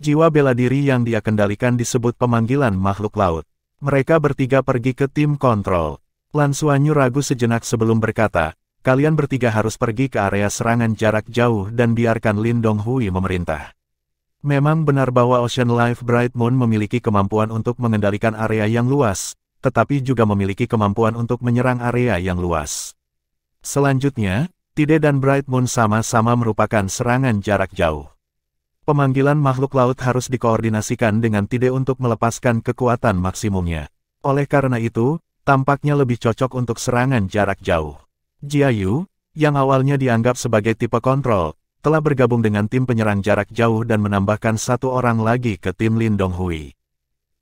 Jiwa bela diri yang dia kendalikan disebut pemanggilan makhluk laut. Mereka bertiga pergi ke tim kontrol. Lan Xuanyu ragu sejenak sebelum berkata, kalian bertiga harus pergi ke area serangan jarak jauh dan biarkan Lin Donghui memerintah. Memang benar bahwa Ocean Life Bright Moon memiliki kemampuan untuk mengendalikan area yang luas, tetapi juga memiliki kemampuan untuk menyerang area yang luas. Selanjutnya, Tide dan Bright Moon sama-sama merupakan serangan jarak jauh. Pemanggilan makhluk laut harus dikoordinasikan dengan Tide untuk melepaskan kekuatan maksimumnya. Oleh karena itu, tampaknya lebih cocok untuk serangan jarak jauh. Jia Yu, yang awalnya dianggap sebagai tipe kontrol, telah bergabung dengan tim penyerang jarak jauh dan menambahkan 1 orang lagi ke tim Lin Donghui.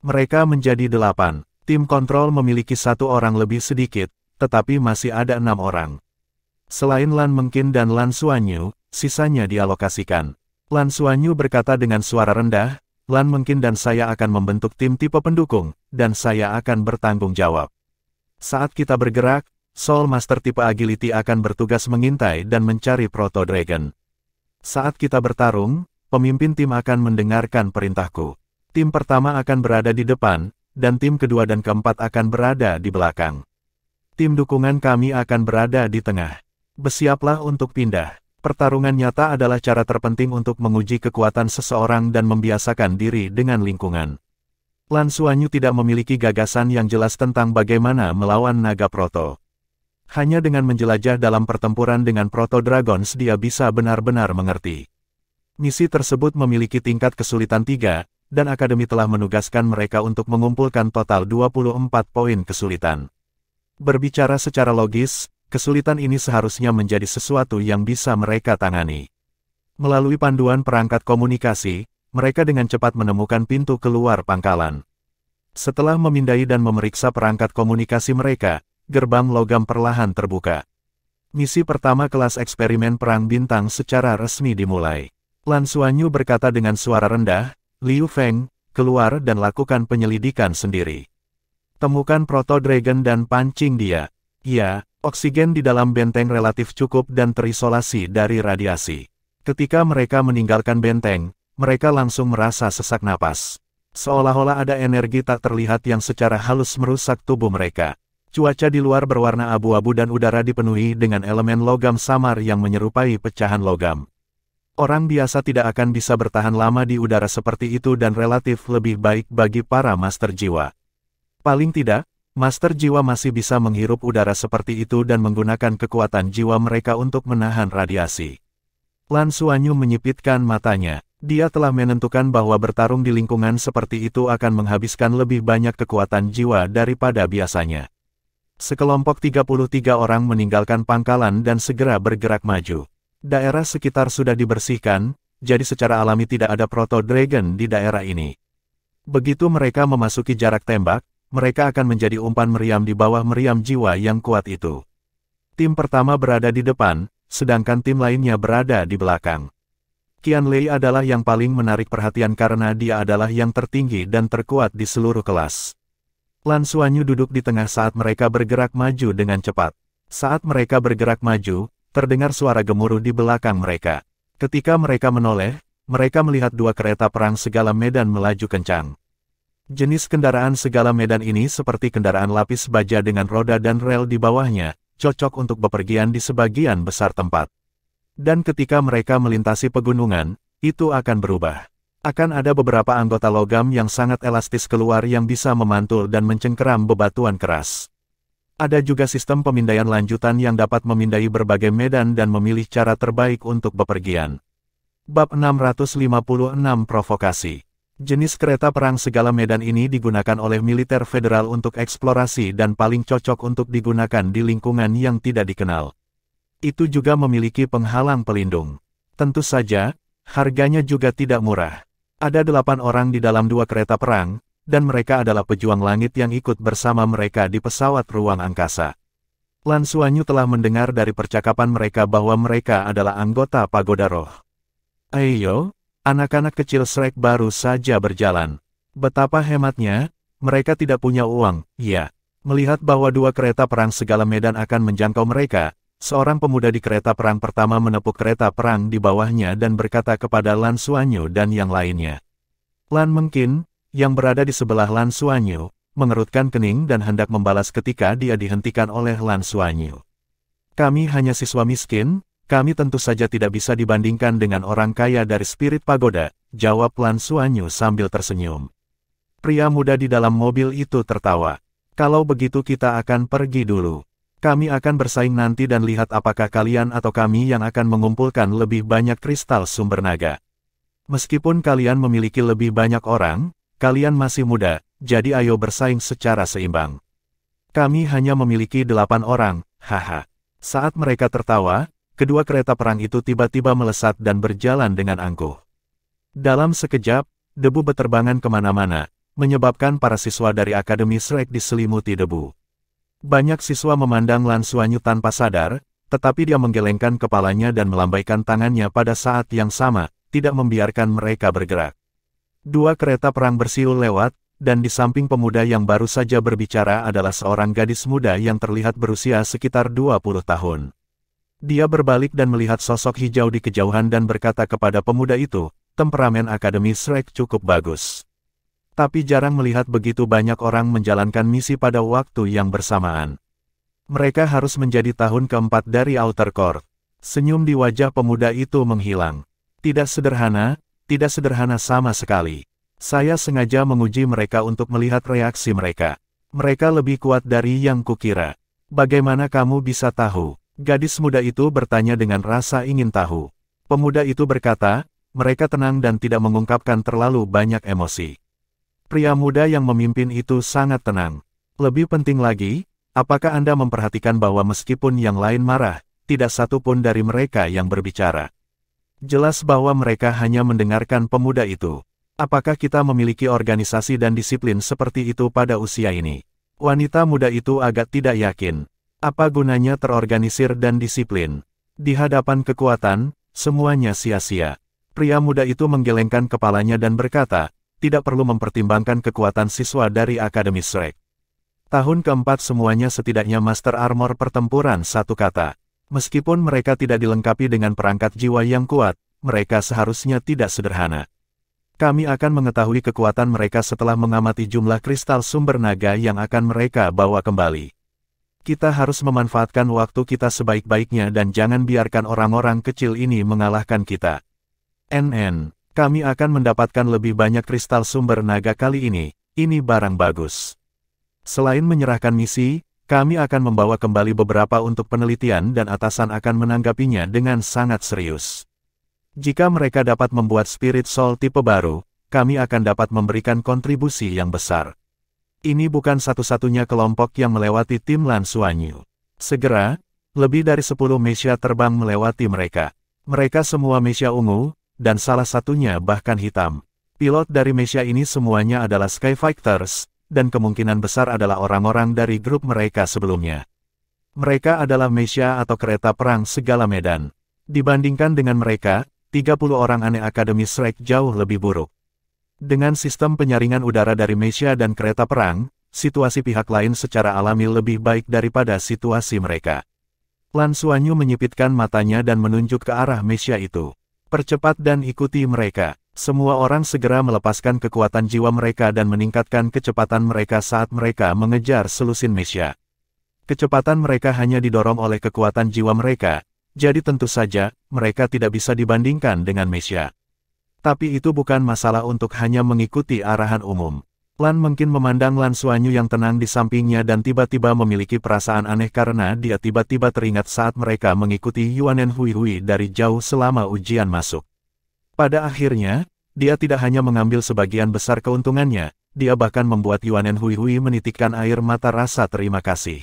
Mereka menjadi 8. Tim kontrol memiliki 1 orang lebih sedikit, tetapi masih ada 6 orang. Selain Lan Mengqin dan Lan Xuanyu, sisanya dialokasikan. Lan Xuanyu berkata dengan suara rendah, Lan Mengqin dan saya akan membentuk tim tipe pendukung, dan saya akan bertanggung jawab. Saat kita bergerak, Soul Master tipe Agility akan bertugas mengintai dan mencari Proto Dragon. Saat kita bertarung, pemimpin tim akan mendengarkan perintahku. Tim pertama akan berada di depan, dan tim kedua dan keempat akan berada di belakang. Tim dukungan kami akan berada di tengah. Bersiaplah untuk pindah. Pertarungan nyata adalah cara terpenting untuk menguji kekuatan seseorang dan membiasakan diri dengan lingkungan. Lan Xuanyu tidak memiliki gagasan yang jelas tentang bagaimana melawan naga proto. Hanya dengan menjelajah dalam pertempuran dengan Proto Dragons dia bisa benar-benar mengerti. Misi tersebut memiliki tingkat kesulitan 3, dan Akademi telah menugaskan mereka untuk mengumpulkan total 24 poin kesulitan. Berbicara secara logis, kesulitan ini seharusnya menjadi sesuatu yang bisa mereka tangani. Melalui panduan perangkat komunikasi, mereka dengan cepat menemukan pintu keluar pangkalan. Setelah memindai dan memeriksa perangkat komunikasi mereka, gerbang logam perlahan terbuka. Misi pertama kelas eksperimen perang bintang secara resmi dimulai. Lan Xuanyu berkata dengan suara rendah, Liu Feng, keluar dan lakukan penyelidikan sendiri. Temukan Proto Dragon dan pancing dia. Iya, oksigen di dalam benteng relatif cukup dan terisolasi dari radiasi. Ketika mereka meninggalkan benteng, mereka langsung merasa sesak napas. Seolah-olah ada energi tak terlihat yang secara halus merusak tubuh mereka. Cuaca di luar berwarna abu-abu dan udara dipenuhi dengan elemen logam samar yang menyerupai pecahan logam. Orang biasa tidak akan bisa bertahan lama di udara seperti itu dan relatif lebih baik bagi para master jiwa. Paling tidak, master jiwa masih bisa menghirup udara seperti itu dan menggunakan kekuatan jiwa mereka untuk menahan radiasi. Lan Xuanyu menyipitkan matanya. Dia telah menentukan bahwa bertarung di lingkungan seperti itu akan menghabiskan lebih banyak kekuatan jiwa daripada biasanya. Sekelompok 33 orang meninggalkan pangkalan dan segera bergerak maju. Daerah sekitar sudah dibersihkan, jadi secara alami tidak ada proto-dragon di daerah ini. Begitu mereka memasuki jarak tembak, mereka akan menjadi umpan meriam di bawah meriam jiwa yang kuat itu. Tim pertama berada di depan, sedangkan tim lainnya berada di belakang. Qianlei adalah yang paling menarik perhatian karena dia adalah yang tertinggi dan terkuat di seluruh kelas. Lan Xuanyu duduk di tengah saat mereka bergerak maju dengan cepat. Saat mereka bergerak maju, terdengar suara gemuruh di belakang mereka. Ketika mereka menoleh, mereka melihat dua kereta perang segala medan melaju kencang. Jenis kendaraan segala medan ini seperti kendaraan lapis baja dengan roda dan rel di bawahnya, cocok untuk bepergian di sebagian besar tempat. Dan ketika mereka melintasi pegunungan, itu akan berubah. Akan ada beberapa anggota logam yang sangat elastis keluar yang bisa memantul dan mencengkeram bebatuan keras. Ada juga sistem pemindaian lanjutan yang dapat memindai berbagai medan dan memilih cara terbaik untuk bepergian. Bab 656 Provokasi. Jenis kereta perang segala medan ini digunakan oleh militer federal untuk eksplorasi dan paling cocok untuk digunakan di lingkungan yang tidak dikenal. Itu juga memiliki penghalang pelindung. Tentu saja, harganya juga tidak murah. Ada 8 orang di dalam 2 kereta perang, dan mereka adalah pejuang langit yang ikut bersama mereka di pesawat ruang angkasa. Lan Xuanyu telah mendengar dari percakapan mereka bahwa mereka adalah anggota Pagoda Roh. Ayo, anak-anak kecil Shrek baru saja berjalan. Betapa hematnya, mereka tidak punya uang, ya. Melihat bahwa 2 kereta perang segala medan akan menjangkau mereka, seorang pemuda di kereta perang pertama menepuk kereta perang di bawahnya dan berkata kepada Lan Xuanyu dan yang lainnya. Lan Mengqin, yang berada di sebelah Lan Xuanyu, mengerutkan kening dan hendak membalas ketika dia dihentikan oleh Lan Xuanyu. Kami hanya siswa miskin, kami tentu saja tidak bisa dibandingkan dengan orang kaya dari Spirit Pagoda, jawab Lan Xuanyu sambil tersenyum. Pria muda di dalam mobil itu tertawa. Kalau begitu kita akan pergi dulu. Kami akan bersaing nanti dan lihat apakah kalian atau kami yang akan mengumpulkan lebih banyak kristal sumber naga. Meskipun kalian memiliki lebih banyak orang, kalian masih muda, jadi ayo bersaing secara seimbang. Kami hanya memiliki 8 orang, haha. Saat mereka tertawa, kedua kereta perang itu tiba-tiba melesat dan berjalan dengan angkuh. Dalam sekejap, debu beterbangan kemana-mana, menyebabkan para siswa dari Akademi Shrek diselimuti debu. Banyak siswa memandang Lan Xuanyu tanpa sadar, tetapi dia menggelengkan kepalanya dan melambaikan tangannya pada saat yang sama, tidak membiarkan mereka bergerak. 2 kereta perang bersiul lewat, dan di samping pemuda yang baru saja berbicara adalah seorang gadis muda yang terlihat berusia sekitar 20 tahun. Dia berbalik dan melihat sosok hijau di kejauhan dan berkata kepada pemuda itu, temperamen Akademi Shrek cukup bagus. Tapi jarang melihat begitu banyak orang menjalankan misi pada waktu yang bersamaan. Mereka harus menjadi tahun keempat dari Outer Court. Senyum di wajah pemuda itu menghilang. Tidak sederhana sama sekali. Saya sengaja menguji mereka untuk melihat reaksi mereka. Mereka lebih kuat dari yang kukira. Bagaimana kamu bisa tahu? Gadis muda itu bertanya dengan rasa ingin tahu. Pemuda itu berkata, mereka tenang dan tidak mengungkapkan terlalu banyak emosi. Pria muda yang memimpin itu sangat tenang. Lebih penting lagi, apakah Anda memperhatikan bahwa meskipun yang lain marah, tidak satu pun dari mereka yang berbicara? Jelas bahwa mereka hanya mendengarkan pemuda itu. Apakah kita memiliki organisasi dan disiplin seperti itu pada usia ini? Wanita muda itu agak tidak yakin. Apa gunanya terorganisir dan disiplin? Di hadapan kekuatan, semuanya sia-sia. Pria muda itu menggelengkan kepalanya dan berkata, tidak perlu mempertimbangkan kekuatan siswa dari Akademi Shrek. Tahun keempat semuanya setidaknya Master Armor pertempuran satu kata. Meskipun mereka tidak dilengkapi dengan perangkat jiwa yang kuat, mereka seharusnya tidak sederhana. Kami akan mengetahui kekuatan mereka setelah mengamati jumlah kristal sumber naga yang akan mereka bawa kembali. Kita harus memanfaatkan waktu kita sebaik-baiknya dan jangan biarkan orang-orang kecil ini mengalahkan kita. Kami akan mendapatkan lebih banyak kristal sumber naga kali ini barang bagus. Selain menyerahkan misi, kami akan membawa kembali beberapa untuk penelitian dan atasan akan menanggapinya dengan sangat serius. Jika mereka dapat membuat Spirit Soul tipe baru, kami akan dapat memberikan kontribusi yang besar. Ini bukan satu-satunya kelompok yang melewati tim Lan Xuanyu. Segera, lebih dari 10 Mesia terbang melewati mereka. Mereka semua Mesia ungu, dan salah satunya bahkan hitam. Pilot dari Mesia ini semuanya adalah Skyfighters, dan kemungkinan besar adalah orang-orang dari grup mereka sebelumnya. Mereka adalah Mesia atau kereta perang segala medan. Dibandingkan dengan mereka, 30 orang aneh Akademi Shrek jauh lebih buruk. Dengan sistem penyaringan udara dari Mesia dan kereta perang, situasi pihak lain secara alami lebih baik daripada situasi mereka. Lan Xuanyu menyipitkan matanya dan menunjuk ke arah Mesia itu. Percepat dan ikuti mereka. Semua orang segera melepaskan kekuatan jiwa mereka dan meningkatkan kecepatan mereka saat mereka mengejar selusin Mesia. Kecepatan mereka hanya didorong oleh kekuatan jiwa mereka, jadi tentu saja, mereka tidak bisa dibandingkan dengan Mesia. Tapi itu bukan masalah untuk hanya mengikuti arahan umum. Lan mungkin memandang Lan Xuanyu yang tenang di sampingnya dan tiba-tiba memiliki perasaan aneh karena dia tiba-tiba teringat saat mereka mengikuti Yuanen Hui Hui dari jauh selama ujian masuk. Pada akhirnya, dia tidak hanya mengambil sebagian besar keuntungannya, dia bahkan membuat Yuanen Hui Hui menitikkan air mata rasa terima kasih.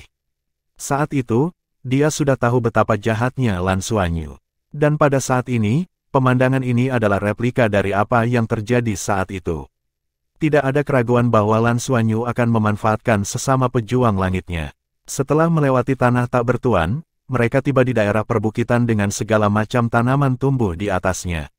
Saat itu, dia sudah tahu betapa jahatnya Lan Xuanyu. Dan pada saat ini, pemandangan ini adalah replika dari apa yang terjadi saat itu. Tidak ada keraguan bahwa Lan Xuanyu akan memanfaatkan sesama pejuang langitnya. Setelah melewati tanah tak bertuan, mereka tiba di daerah perbukitan dengan segala macam tanaman tumbuh di atasnya.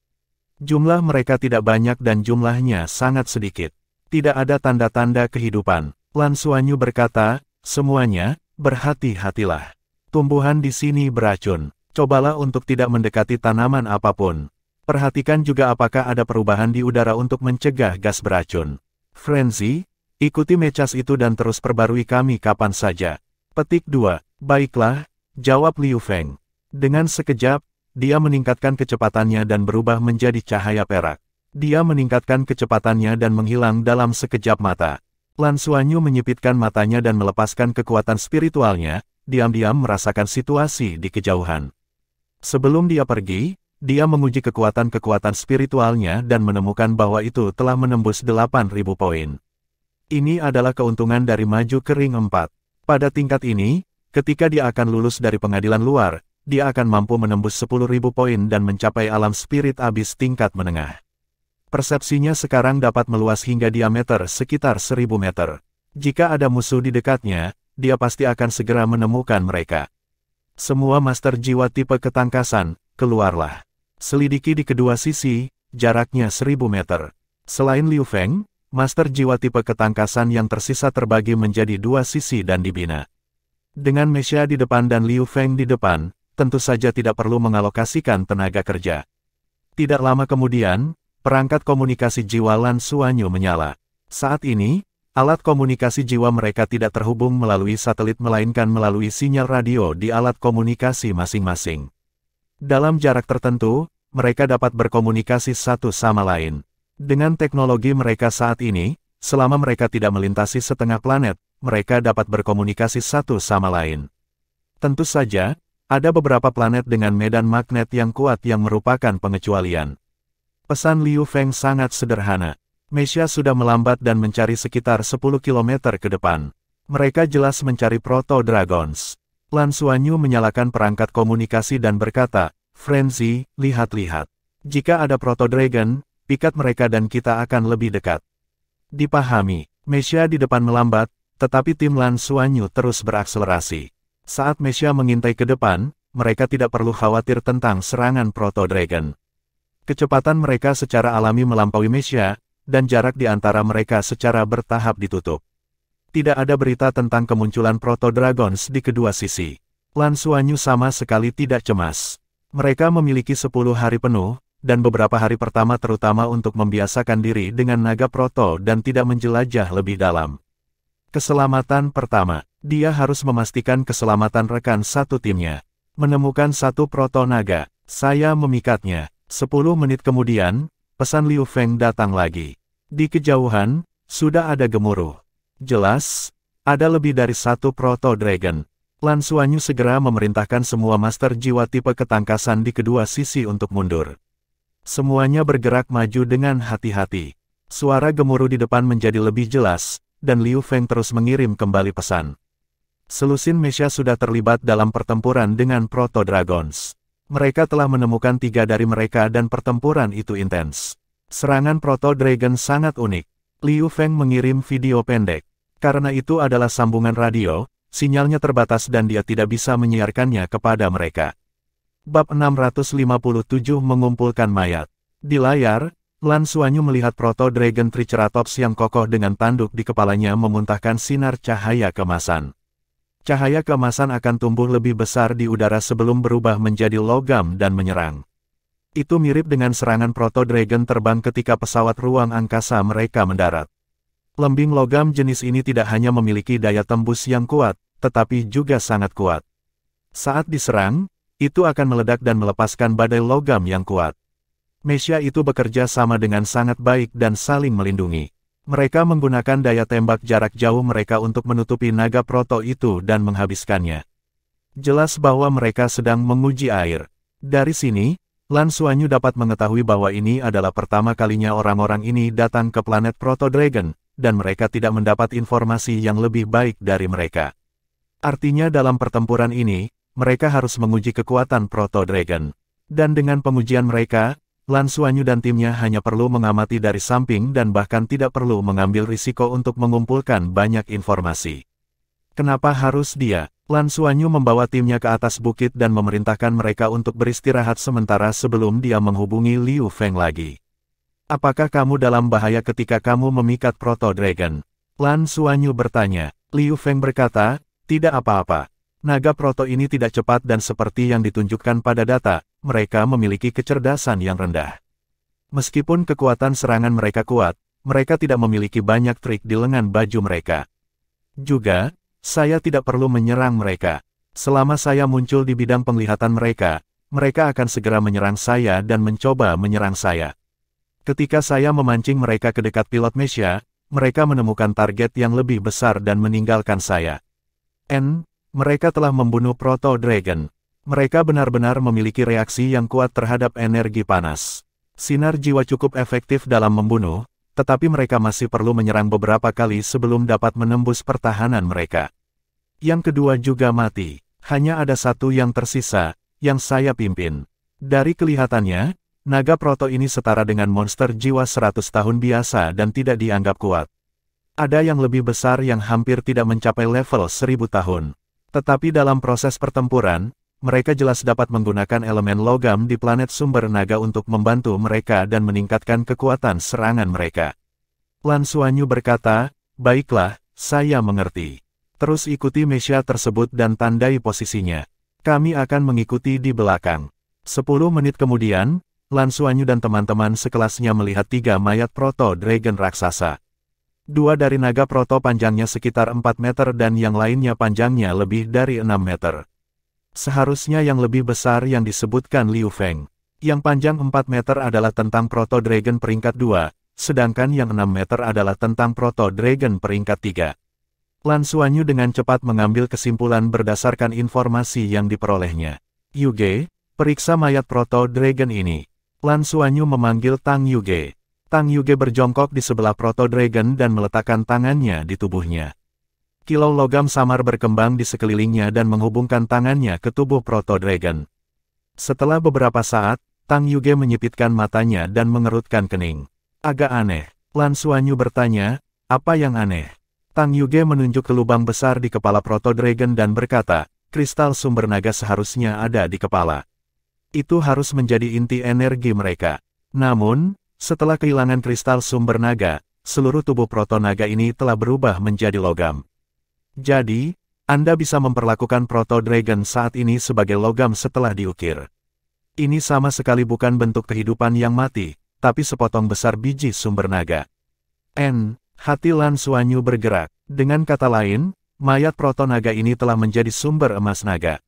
Jumlah mereka tidak banyak dan jumlahnya sangat sedikit. Tidak ada tanda-tanda kehidupan. Lan Xuanyu berkata, semuanya, berhati-hatilah. Tumbuhan di sini beracun. Cobalah untuk tidak mendekati tanaman apapun. Perhatikan juga apakah ada perubahan di udara untuk mencegah gas beracun. Frenzy, ikuti mecas itu dan terus perbarui kami kapan saja. Petik 2. Baiklah, jawab Liu Feng. Dengan sekejap, dia meningkatkan kecepatannya dan berubah menjadi cahaya perak. Dia meningkatkan kecepatannya dan menghilang dalam sekejap mata. Lan Xuanyu menyipitkan matanya dan melepaskan kekuatan spiritualnya, diam-diam merasakan situasi di kejauhan. Sebelum dia pergi, dia menguji kekuatan-kekuatan spiritualnya dan menemukan bahwa itu telah menembus 8.000 poin. Ini adalah keuntungan dari maju ke ring 4. Pada tingkat ini, ketika dia akan lulus dari pengadilan luar, dia akan mampu menembus 10.000 poin dan mencapai alam spirit abis tingkat menengah. Persepsinya sekarang dapat meluas hingga diameter sekitar 1.000 meter. Jika ada musuh di dekatnya, dia pasti akan segera menemukan mereka. Semua master jiwa tipe ketangkasan, keluarlah. Selidiki di kedua sisi, jaraknya 1.000 meter. Selain Liu Feng, master jiwa tipe ketangkasan yang tersisa terbagi menjadi 2 sisi dan dibina. Dengan Mesia di depan dan Liu Feng di depan, tentu saja tidak perlu mengalokasikan tenaga kerja. Tidak lama kemudian, perangkat komunikasi jiwa Lan Xuanyu menyala. Saat ini, alat komunikasi jiwa mereka tidak terhubung melalui satelit melainkan melalui sinyal radio di alat komunikasi masing-masing. Dalam jarak tertentu, mereka dapat berkomunikasi satu sama lain. Dengan teknologi mereka saat ini, selama mereka tidak melintasi setengah planet, mereka dapat berkomunikasi satu sama lain. Tentu saja, ada beberapa planet dengan medan magnet yang kuat yang merupakan pengecualian. Pesan Liu Feng sangat sederhana. Mesia sudah melambat dan mencari sekitar 10 km ke depan. Mereka jelas mencari Proto-Dragons. Lan Xuanyu menyalakan perangkat komunikasi dan berkata, Frenzy, lihat-lihat. Jika ada Proto-Dragon, pikat mereka dan kita akan lebih dekat. Dipahami, Mesia di depan melambat, tetapi tim Lan Xuanyu terus berakselerasi. Saat Mesia mengintai ke depan, mereka tidak perlu khawatir tentang serangan Proto-Dragon. Kecepatan mereka secara alami melampaui Mesia, dan jarak di antara mereka secara bertahap ditutup. Tidak ada berita tentang kemunculan Proto-Dragons di kedua sisi. Lan Xuanyu sama sekali tidak cemas. Mereka memiliki 10 hari penuh, dan beberapa hari pertama terutama untuk membiasakan diri dengan naga Proto dan tidak menjelajah lebih dalam. Keselamatan pertama, dia harus memastikan keselamatan rekan satu timnya. Menemukan satu Proto Naga, saya memikatnya. 10 menit kemudian, pesan Liu Feng datang lagi. Di kejauhan, sudah ada gemuruh. Jelas, ada lebih dari satu Proto-Dragon. Lan Xuanyu segera memerintahkan semua master jiwa tipe ketangkasan di kedua sisi untuk mundur. Semuanya bergerak maju dengan hati-hati. Suara gemuruh di depan menjadi lebih jelas, dan Liu Feng terus mengirim kembali pesan. Selusin Mesha sudah terlibat dalam pertempuran dengan Proto Dragons. Mereka telah menemukan 3 dari mereka dan pertempuran itu intens. Serangan Proto Dragon sangat unik. Liu Feng mengirim video pendek. Karena itu adalah sambungan radio, sinyalnya terbatas dan dia tidak bisa menyiarkannya kepada mereka. Bab 657 mengumpulkan mayat. Di layar, Lan Xuanyu melihat Proto Dragon Triceratops yang kokoh dengan tanduk di kepalanya memuntahkan sinar cahaya keemasan. Cahaya keemasan akan tumbuh lebih besar di udara sebelum berubah menjadi logam dan menyerang. Itu mirip dengan serangan Proto Dragon terbang ketika pesawat ruang angkasa mereka mendarat. Lembing logam jenis ini tidak hanya memiliki daya tembus yang kuat, tetapi juga sangat kuat. Saat diserang, itu akan meledak dan melepaskan badai logam yang kuat. Mesha itu bekerja sama dengan sangat baik dan saling melindungi. Mereka menggunakan daya tembak jarak jauh mereka untuk menutupi naga proto itu dan menghabiskannya. Jelas bahwa mereka sedang menguji air. Dari sini, Lan Xuanyu dapat mengetahui bahwa ini adalah pertama kalinya orang-orang ini datang ke planet Proto Dragon, dan mereka tidak mendapat informasi yang lebih baik dari mereka. Artinya dalam pertempuran ini, mereka harus menguji kekuatan Proto Dragon. Dan dengan pengujian mereka, Lan Xuanyu dan timnya hanya perlu mengamati dari samping dan bahkan tidak perlu mengambil risiko untuk mengumpulkan banyak informasi. Kenapa harus dia? Lan Xuanyu membawa timnya ke atas bukit dan memerintahkan mereka untuk beristirahat sementara sebelum dia menghubungi Liu Feng lagi. Apakah kamu dalam bahaya ketika kamu memikat Proto Dragon? Lan Xuanyu bertanya. Liu Feng berkata, tidak apa-apa. Naga proto ini tidak cepat dan seperti yang ditunjukkan pada data, mereka memiliki kecerdasan yang rendah. Meskipun kekuatan serangan mereka kuat, mereka tidak memiliki banyak trik di lengan baju mereka. Juga, saya tidak perlu menyerang mereka. Selama saya muncul di bidang penglihatan mereka, mereka akan segera menyerang saya dan mencoba menyerang saya. Ketika saya memancing mereka ke dekat pilot Mesha, mereka menemukan target yang lebih besar dan meninggalkan saya. Mereka telah membunuh Proto Dragon. Mereka benar-benar memiliki reaksi yang kuat terhadap energi panas. Sinar jiwa cukup efektif dalam membunuh, tetapi mereka masih perlu menyerang beberapa kali sebelum dapat menembus pertahanan mereka. Yang kedua juga mati. Hanya ada satu yang tersisa, yang saya pimpin. Dari kelihatannya, naga proto ini setara dengan monster jiwa 100 tahun biasa dan tidak dianggap kuat. Ada yang lebih besar yang hampir tidak mencapai level 1000 tahun. Tetapi dalam proses pertempuran, mereka jelas dapat menggunakan elemen logam di planet sumber naga untuk membantu mereka dan meningkatkan kekuatan serangan mereka. Lan Xuanyu berkata, baiklah, saya mengerti. Terus ikuti Mesha tersebut dan tandai posisinya. Kami akan mengikuti di belakang. 10 menit kemudian, Lan Xuanyu dan teman-teman sekelasnya melihat 3 mayat Proto Dragon raksasa. 2 dari naga proto panjangnya sekitar 4 meter dan yang lainnya panjangnya lebih dari 6 meter. Seharusnya yang lebih besar yang disebutkan Liu Feng. Yang panjang 4 meter adalah tentang Proto Dragon peringkat 2, sedangkan yang 6 meter adalah tentang Proto Dragon peringkat 3. Lan Xuanyu dengan cepat mengambil kesimpulan berdasarkan informasi yang diperolehnya. Yuge, periksa mayat Proto Dragon ini. Lan Xuanyu memanggil Tang Yuge. Tang Yuge berjongkok di sebelah Proto Dragon dan meletakkan tangannya di tubuhnya. Kilau logam samar berkembang di sekelilingnya dan menghubungkan tangannya ke tubuh Proto Dragon. Setelah beberapa saat, Tang Yuge menyipitkan matanya dan mengerutkan kening. Agak aneh. Lan Xuanyu bertanya, apa yang aneh? Tang Yuge menunjuk ke lubang besar di kepala Proto Dragon dan berkata, kristal sumber naga seharusnya ada di kepala. Itu harus menjadi inti energi mereka. Namun, setelah kehilangan kristal sumber naga, seluruh tubuh proto naga ini telah berubah menjadi logam. Jadi, Anda bisa memperlakukan Proto Dragon saat ini sebagai logam setelah diukir. Ini sama sekali bukan bentuk kehidupan yang mati, tapi sepotong besar biji sumber naga. Hati Lan Xuanyu bergerak. Dengan kata lain, mayat proto naga ini telah menjadi sumber emas naga.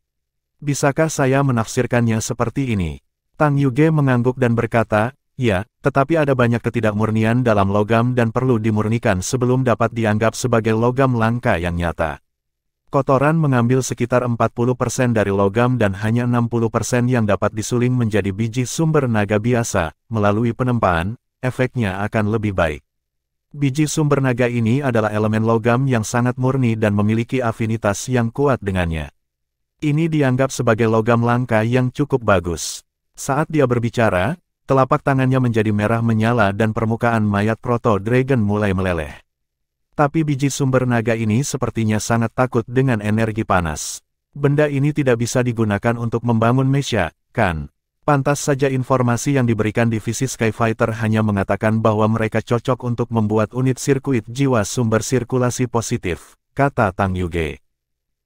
Bisakah saya menafsirkannya seperti ini? Tang Yuge mengangguk dan berkata, ya, tetapi ada banyak ketidakmurnian dalam logam dan perlu dimurnikan sebelum dapat dianggap sebagai logam langka yang nyata. Kotoran mengambil sekitar 40% dari logam dan hanya 60% yang dapat disuling menjadi biji sumber naga biasa. Melalui penempaan, efeknya akan lebih baik. Biji sumber naga ini adalah elemen logam yang sangat murni dan memiliki afinitas yang kuat dengannya. Ini dianggap sebagai logam langka yang cukup bagus. Saat dia berbicara, telapak tangannya menjadi merah menyala dan permukaan mayat proto-dragon mulai meleleh. Tapi biji sumber naga ini sepertinya sangat takut dengan energi panas. Benda ini tidak bisa digunakan untuk membangun mecha, kan? Pantas saja informasi yang diberikan divisi Skyfighter hanya mengatakan bahwa mereka cocok untuk membuat unit sirkuit jiwa sumber sirkulasi positif, kata Tang Yuge.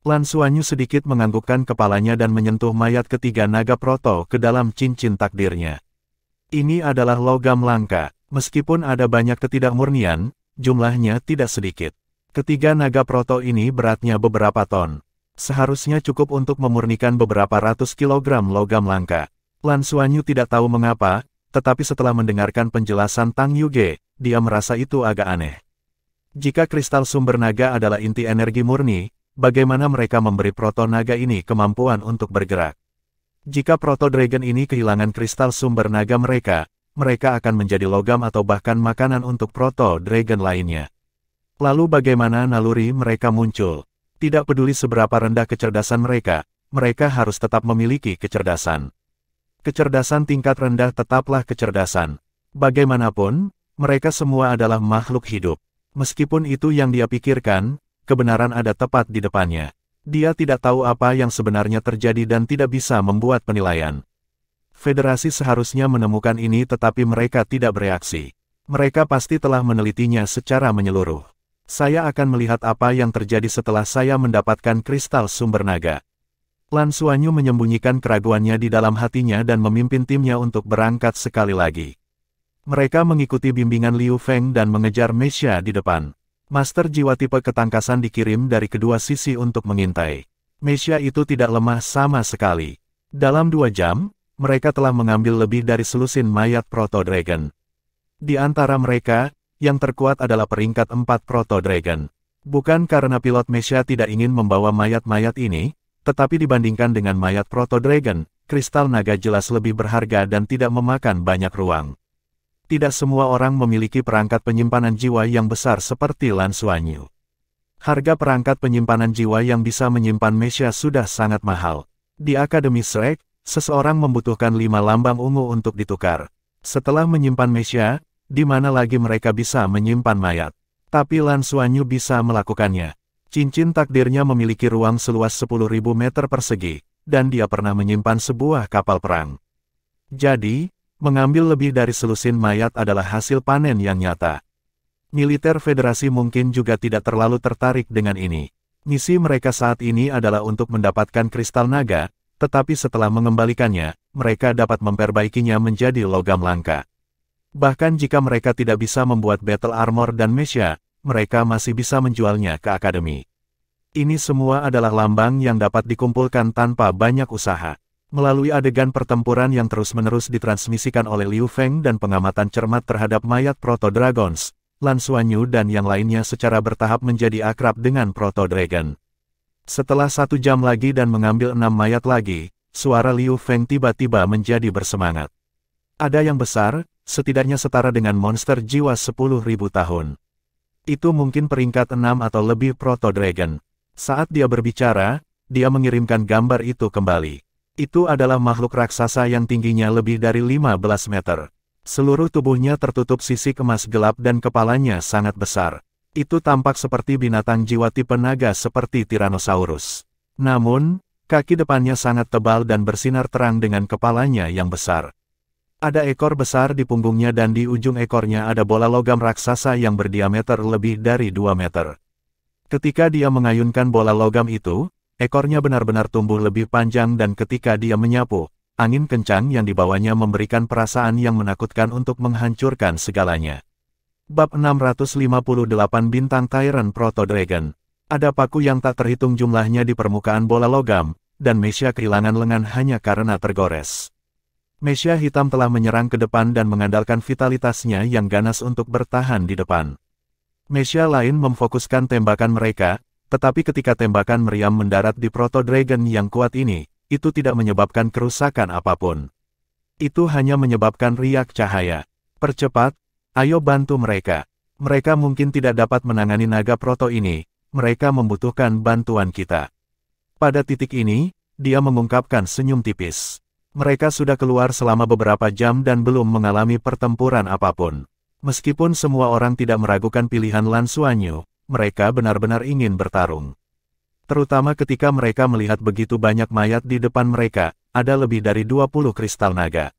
Lan Xuanyu sedikit menganggukkan kepalanya dan menyentuh mayat ketiga naga proto ke dalam cincin takdirnya. Ini adalah logam langka, meskipun ada banyak ketidakmurnian, jumlahnya tidak sedikit. Ketiga naga proto ini beratnya beberapa ton. Seharusnya cukup untuk memurnikan beberapa ratus kilogram logam langka. Lan Xuanyu tidak tahu mengapa, tetapi setelah mendengarkan penjelasan Tang Yuge, dia merasa itu agak aneh. Jika kristal sumber naga adalah inti energi murni, bagaimana mereka memberi proto naga ini kemampuan untuk bergerak? Jika proto dragon ini kehilangan kristal sumber naga mereka akan menjadi logam atau bahkan makanan untuk proto-dragon lainnya. Lalu bagaimana naluri mereka muncul? Tidak peduli seberapa rendah kecerdasan mereka harus tetap memiliki kecerdasan. Kecerdasan tingkat rendah tetaplah kecerdasan. Bagaimanapun, mereka semua adalah makhluk hidup. Meskipun itu yang dia pikirkan, kebenaran ada tepat di depannya. Dia tidak tahu apa yang sebenarnya terjadi dan tidak bisa membuat penilaian. Federasi seharusnya menemukan ini tetapi mereka tidak bereaksi. Mereka pasti telah menelitinya secara menyeluruh. Saya akan melihat apa yang terjadi setelah saya mendapatkan kristal sumber naga. Lan Xuanyu menyembunyikan keraguannya di dalam hatinya dan memimpin timnya untuk berangkat sekali lagi. Mereka mengikuti bimbingan Liu Feng dan mengejar mecha di depan. Master jiwa tipe ketangkasan dikirim dari kedua sisi untuk mengintai. Mecha itu tidak lemah sama sekali. Dalam 2 jam, mereka telah mengambil lebih dari selusin mayat proto-dragon. Di antara mereka, yang terkuat adalah peringkat 4 proto-dragon. Bukan karena pilot mecha tidak ingin membawa mayat-mayat ini, tetapi dibandingkan dengan mayat proto-dragon, kristal naga jelas lebih berharga dan tidak memakan banyak ruang. Tidak semua orang memiliki perangkat penyimpanan jiwa yang besar seperti Lan Xuanyu. Harga perangkat penyimpanan jiwa yang bisa menyimpan mecha sudah sangat mahal. Di Akademi Shrek, seseorang membutuhkan 5 lambang ungu untuk ditukar. Setelah menyimpan mecha, di mana lagi mereka bisa menyimpan mayat? Tapi Lan Xuanyu bisa melakukannya. Cincin takdirnya memiliki ruang seluas 10.000 meter persegi, dan dia pernah menyimpan sebuah kapal perang. Jadi, mengambil lebih dari selusin mayat adalah hasil panen yang nyata. Militer Federasi mungkin juga tidak terlalu tertarik dengan ini. Misi mereka saat ini adalah untuk mendapatkan kristal naga, tetapi setelah mengembalikannya, mereka dapat memperbaikinya menjadi logam langka. Bahkan jika mereka tidak bisa membuat battle armor dan mecha, mereka masih bisa menjualnya ke akademi. Ini semua adalah lambang yang dapat dikumpulkan tanpa banyak usaha. Melalui adegan pertempuran yang terus-menerus ditransmisikan oleh Liu Feng dan pengamatan cermat terhadap mayat proto-dragons, Lan Xuanyu dan yang lainnya secara bertahap menjadi akrab dengan proto-dragon. Setelah 1 jam lagi dan mengambil 6 mayat lagi, suara Liu Feng tiba-tiba menjadi bersemangat. Ada yang besar, setidaknya setara dengan monster jiwa 10.000 tahun. Itu mungkin peringkat 6 atau lebih proto-dragon. Saat dia berbicara, dia mengirimkan gambar itu kembali. Itu adalah makhluk raksasa yang tingginya lebih dari 15 meter. Seluruh tubuhnya tertutup sisik emas gelap dan kepalanya sangat besar. Itu tampak seperti binatang jiwa tipe naga seperti Tyrannosaurus. Namun, kaki depannya sangat tebal dan bersinar terang dengan kepalanya yang besar. Ada ekor besar di punggungnya dan di ujung ekornya ada bola logam raksasa yang berdiameter lebih dari 2 meter. Ketika dia mengayunkan bola logam itu, ekornya benar-benar tumbuh lebih panjang dan ketika dia menyapu, angin kencang yang dibawanya memberikan perasaan yang menakutkan untuk menghancurkan segalanya. Bab 658 Bintang Tyrant Proto-Dragon. Ada paku yang tak terhitung jumlahnya di permukaan bola logam, dan mecha kehilangan lengan hanya karena tergores. Mecha hitam telah menyerang ke depan dan mengandalkan vitalitasnya yang ganas untuk bertahan di depan. Mecha lain memfokuskan tembakan mereka, Tetapi ketika tembakan meriam mendarat di Proto Dragon yang kuat ini, itu tidak menyebabkan kerusakan apapun. Itu hanya menyebabkan riak cahaya. Percepat, ayo bantu mereka. Mereka mungkin tidak dapat menangani naga proto ini, mereka membutuhkan bantuan kita. Pada titik ini, dia mengungkapkan senyum tipis. Mereka sudah keluar selama beberapa jam dan belum mengalami pertempuran apapun. Meskipun semua orang tidak meragukan pilihan Lan Xuanyu, mereka benar-benar ingin bertarung. Terutama ketika mereka melihat begitu banyak mayat di depan mereka, ada lebih dari 20 kristal naga.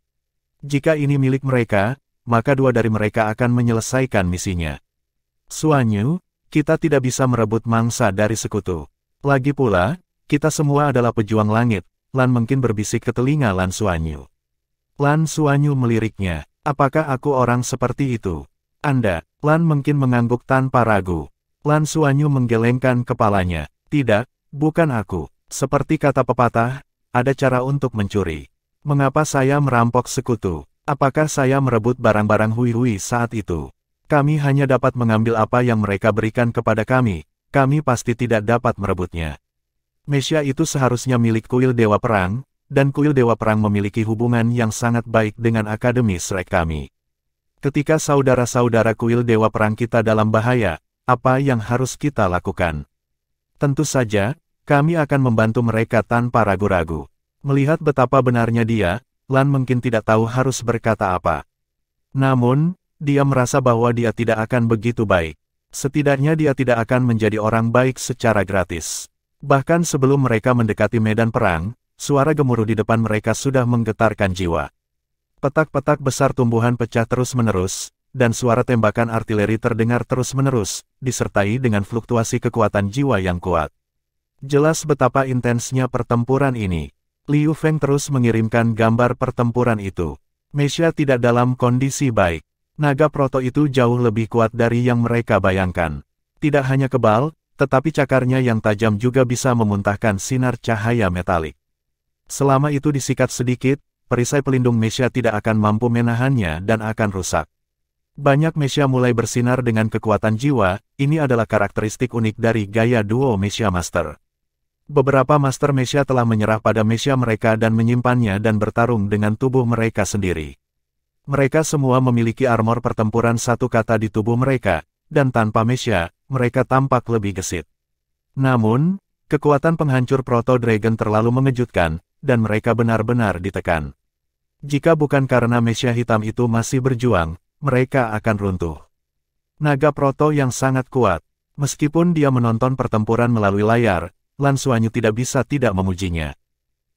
Jika ini milik mereka, maka dua dari mereka akan menyelesaikan misinya. Xuanyu, kita tidak bisa merebut mangsa dari sekutu. Lagi pula, kita semua adalah pejuang langit, Lan mungkin berbisik ke telinga Lan Xuanyu. Lan Xuanyu meliriknya, apakah aku orang seperti itu? Anda, Lan mungkin mengangguk tanpa ragu. Lan Xuanyu menggelengkan kepalanya, tidak, bukan aku. Seperti kata pepatah, ada cara untuk mencuri. Mengapa saya merampok sekutu? Apakah saya merebut barang-barang Hui-Hui saat itu? Kami hanya dapat mengambil apa yang mereka berikan kepada kami pasti tidak dapat merebutnya. Mesya itu seharusnya milik kuil Dewa Perang, dan kuil Dewa Perang memiliki hubungan yang sangat baik dengan Akademi Shrek kami. Ketika saudara-saudara kuil Dewa Perang kita dalam bahaya, apa yang harus kita lakukan? Tentu saja, kami akan membantu mereka tanpa ragu-ragu. Melihat betapa benarnya dia, Lan mungkin tidak tahu harus berkata apa. Namun, dia merasa bahwa dia tidak akan begitu baik. Setidaknya dia tidak akan menjadi orang baik secara gratis. Bahkan sebelum mereka mendekati medan perang, suara gemuruh di depan mereka sudah menggetarkan jiwa. Petak-petak besar tumbuhan pecah terus-menerus, dan suara tembakan artileri terdengar terus-menerus, disertai dengan fluktuasi kekuatan jiwa yang kuat. Jelas betapa intensnya pertempuran ini. Liu Feng terus mengirimkan gambar pertempuran itu. Mesya tidak dalam kondisi baik. Naga proto itu jauh lebih kuat dari yang mereka bayangkan. Tidak hanya kebal, tetapi cakarnya yang tajam juga bisa memuntahkan sinar cahaya metalik. Selama itu disikat sedikit, perisai pelindung Mesya tidak akan mampu menahannya dan akan rusak. Banyak Mesya mulai bersinar dengan kekuatan jiwa, ini adalah karakteristik unik dari gaya duo Mesya Master. Beberapa Master Mesya telah menyerah pada Mesya mereka dan menyimpannya dan bertarung dengan tubuh mereka sendiri. Mereka semua memiliki armor pertempuran satu kata di tubuh mereka, dan tanpa Mesya, mereka tampak lebih gesit. Namun, kekuatan penghancur Proto Dragon terlalu mengejutkan, dan mereka benar-benar ditekan. Jika bukan karena Mesya hitam itu masih berjuang, mereka akan runtuh. Naga Proto yang sangat kuat. Meskipun dia menonton pertempuran melalui layar, Lan Xuanyu tidak bisa tidak memujinya.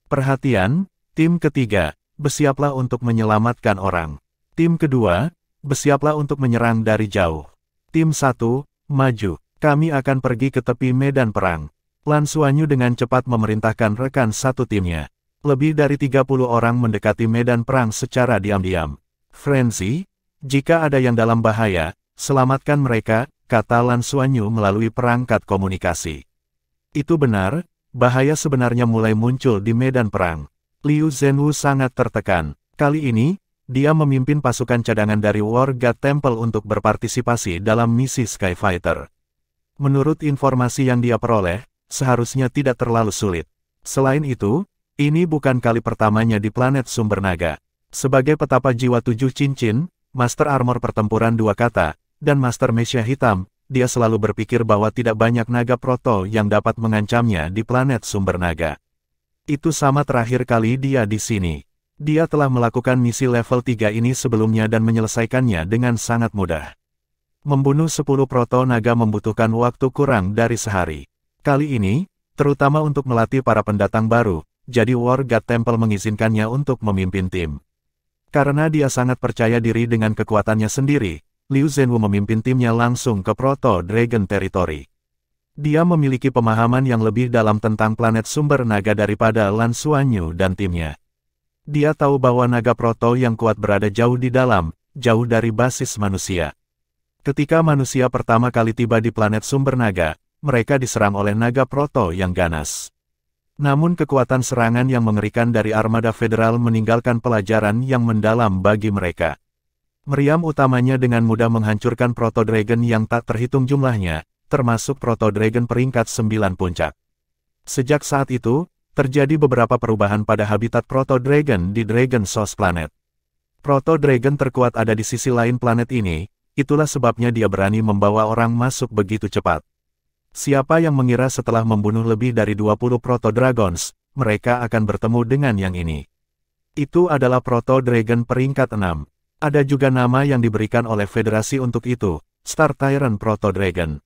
Perhatian, tim ketiga, bersiaplah untuk menyelamatkan orang. Tim kedua, bersiaplah untuk menyerang dari jauh. Tim 1, maju. Kami akan pergi ke tepi medan perang. Lan Xuanyu dengan cepat memerintahkan rekan satu timnya. Lebih dari 30 orang mendekati medan perang secara diam-diam. Frenzy, jika ada yang dalam bahaya, selamatkan mereka, kata Lan Xuanyu melalui perangkat komunikasi. Itu benar, bahaya sebenarnya mulai muncul di medan perang. Liu Zhenwu sangat tertekan. Kali ini, dia memimpin pasukan cadangan dari War God Temple untuk berpartisipasi dalam misi Skyfighter. Menurut informasi yang dia peroleh, seharusnya tidak terlalu sulit. Selain itu, ini bukan kali pertamanya di planet Sumber Naga. Sebagai petapa jiwa 7 cincin, Master Armor Pertempuran 2 kata, dan Master Mesya Hitam, dia selalu berpikir bahwa tidak banyak naga proto yang dapat mengancamnya di planet Sumber Naga. Itu sama terakhir kali dia di sini. Dia telah melakukan misi level 3 ini sebelumnya dan menyelesaikannya dengan sangat mudah. Membunuh 10 proto naga membutuhkan waktu kurang dari sehari. Kali ini, terutama untuk melatih para pendatang baru, jadi War God Temple mengizinkannya untuk memimpin tim. Karena dia sangat percaya diri dengan kekuatannya sendiri, Liu Zhenwu memimpin timnya langsung ke Proto Dragon Territory. Dia memiliki pemahaman yang lebih dalam tentang planet Sumber Naga daripada Lan Xuanyu dan timnya. Dia tahu bahwa naga proto yang kuat berada jauh di dalam, jauh dari basis manusia. Ketika manusia pertama kali tiba di planet Sumber Naga, mereka diserang oleh naga proto yang ganas. Namun kekuatan serangan yang mengerikan dari armada federal meninggalkan pelajaran yang mendalam bagi mereka. Meriam utamanya dengan mudah menghancurkan Proto Dragon yang tak terhitung jumlahnya, termasuk Proto Dragon peringkat 9 puncak. Sejak saat itu, terjadi beberapa perubahan pada habitat Proto Dragon di Dragon Source Planet. Proto Dragon terkuat ada di sisi lain planet ini, itulah sebabnya dia berani membawa orang masuk begitu cepat. Siapa yang mengira setelah membunuh lebih dari 20 Proto Dragons, mereka akan bertemu dengan yang ini. Itu adalah Proto Dragon peringkat 6. Ada juga nama yang diberikan oleh Federasi untuk itu, Star Tyrant Proto Dragon.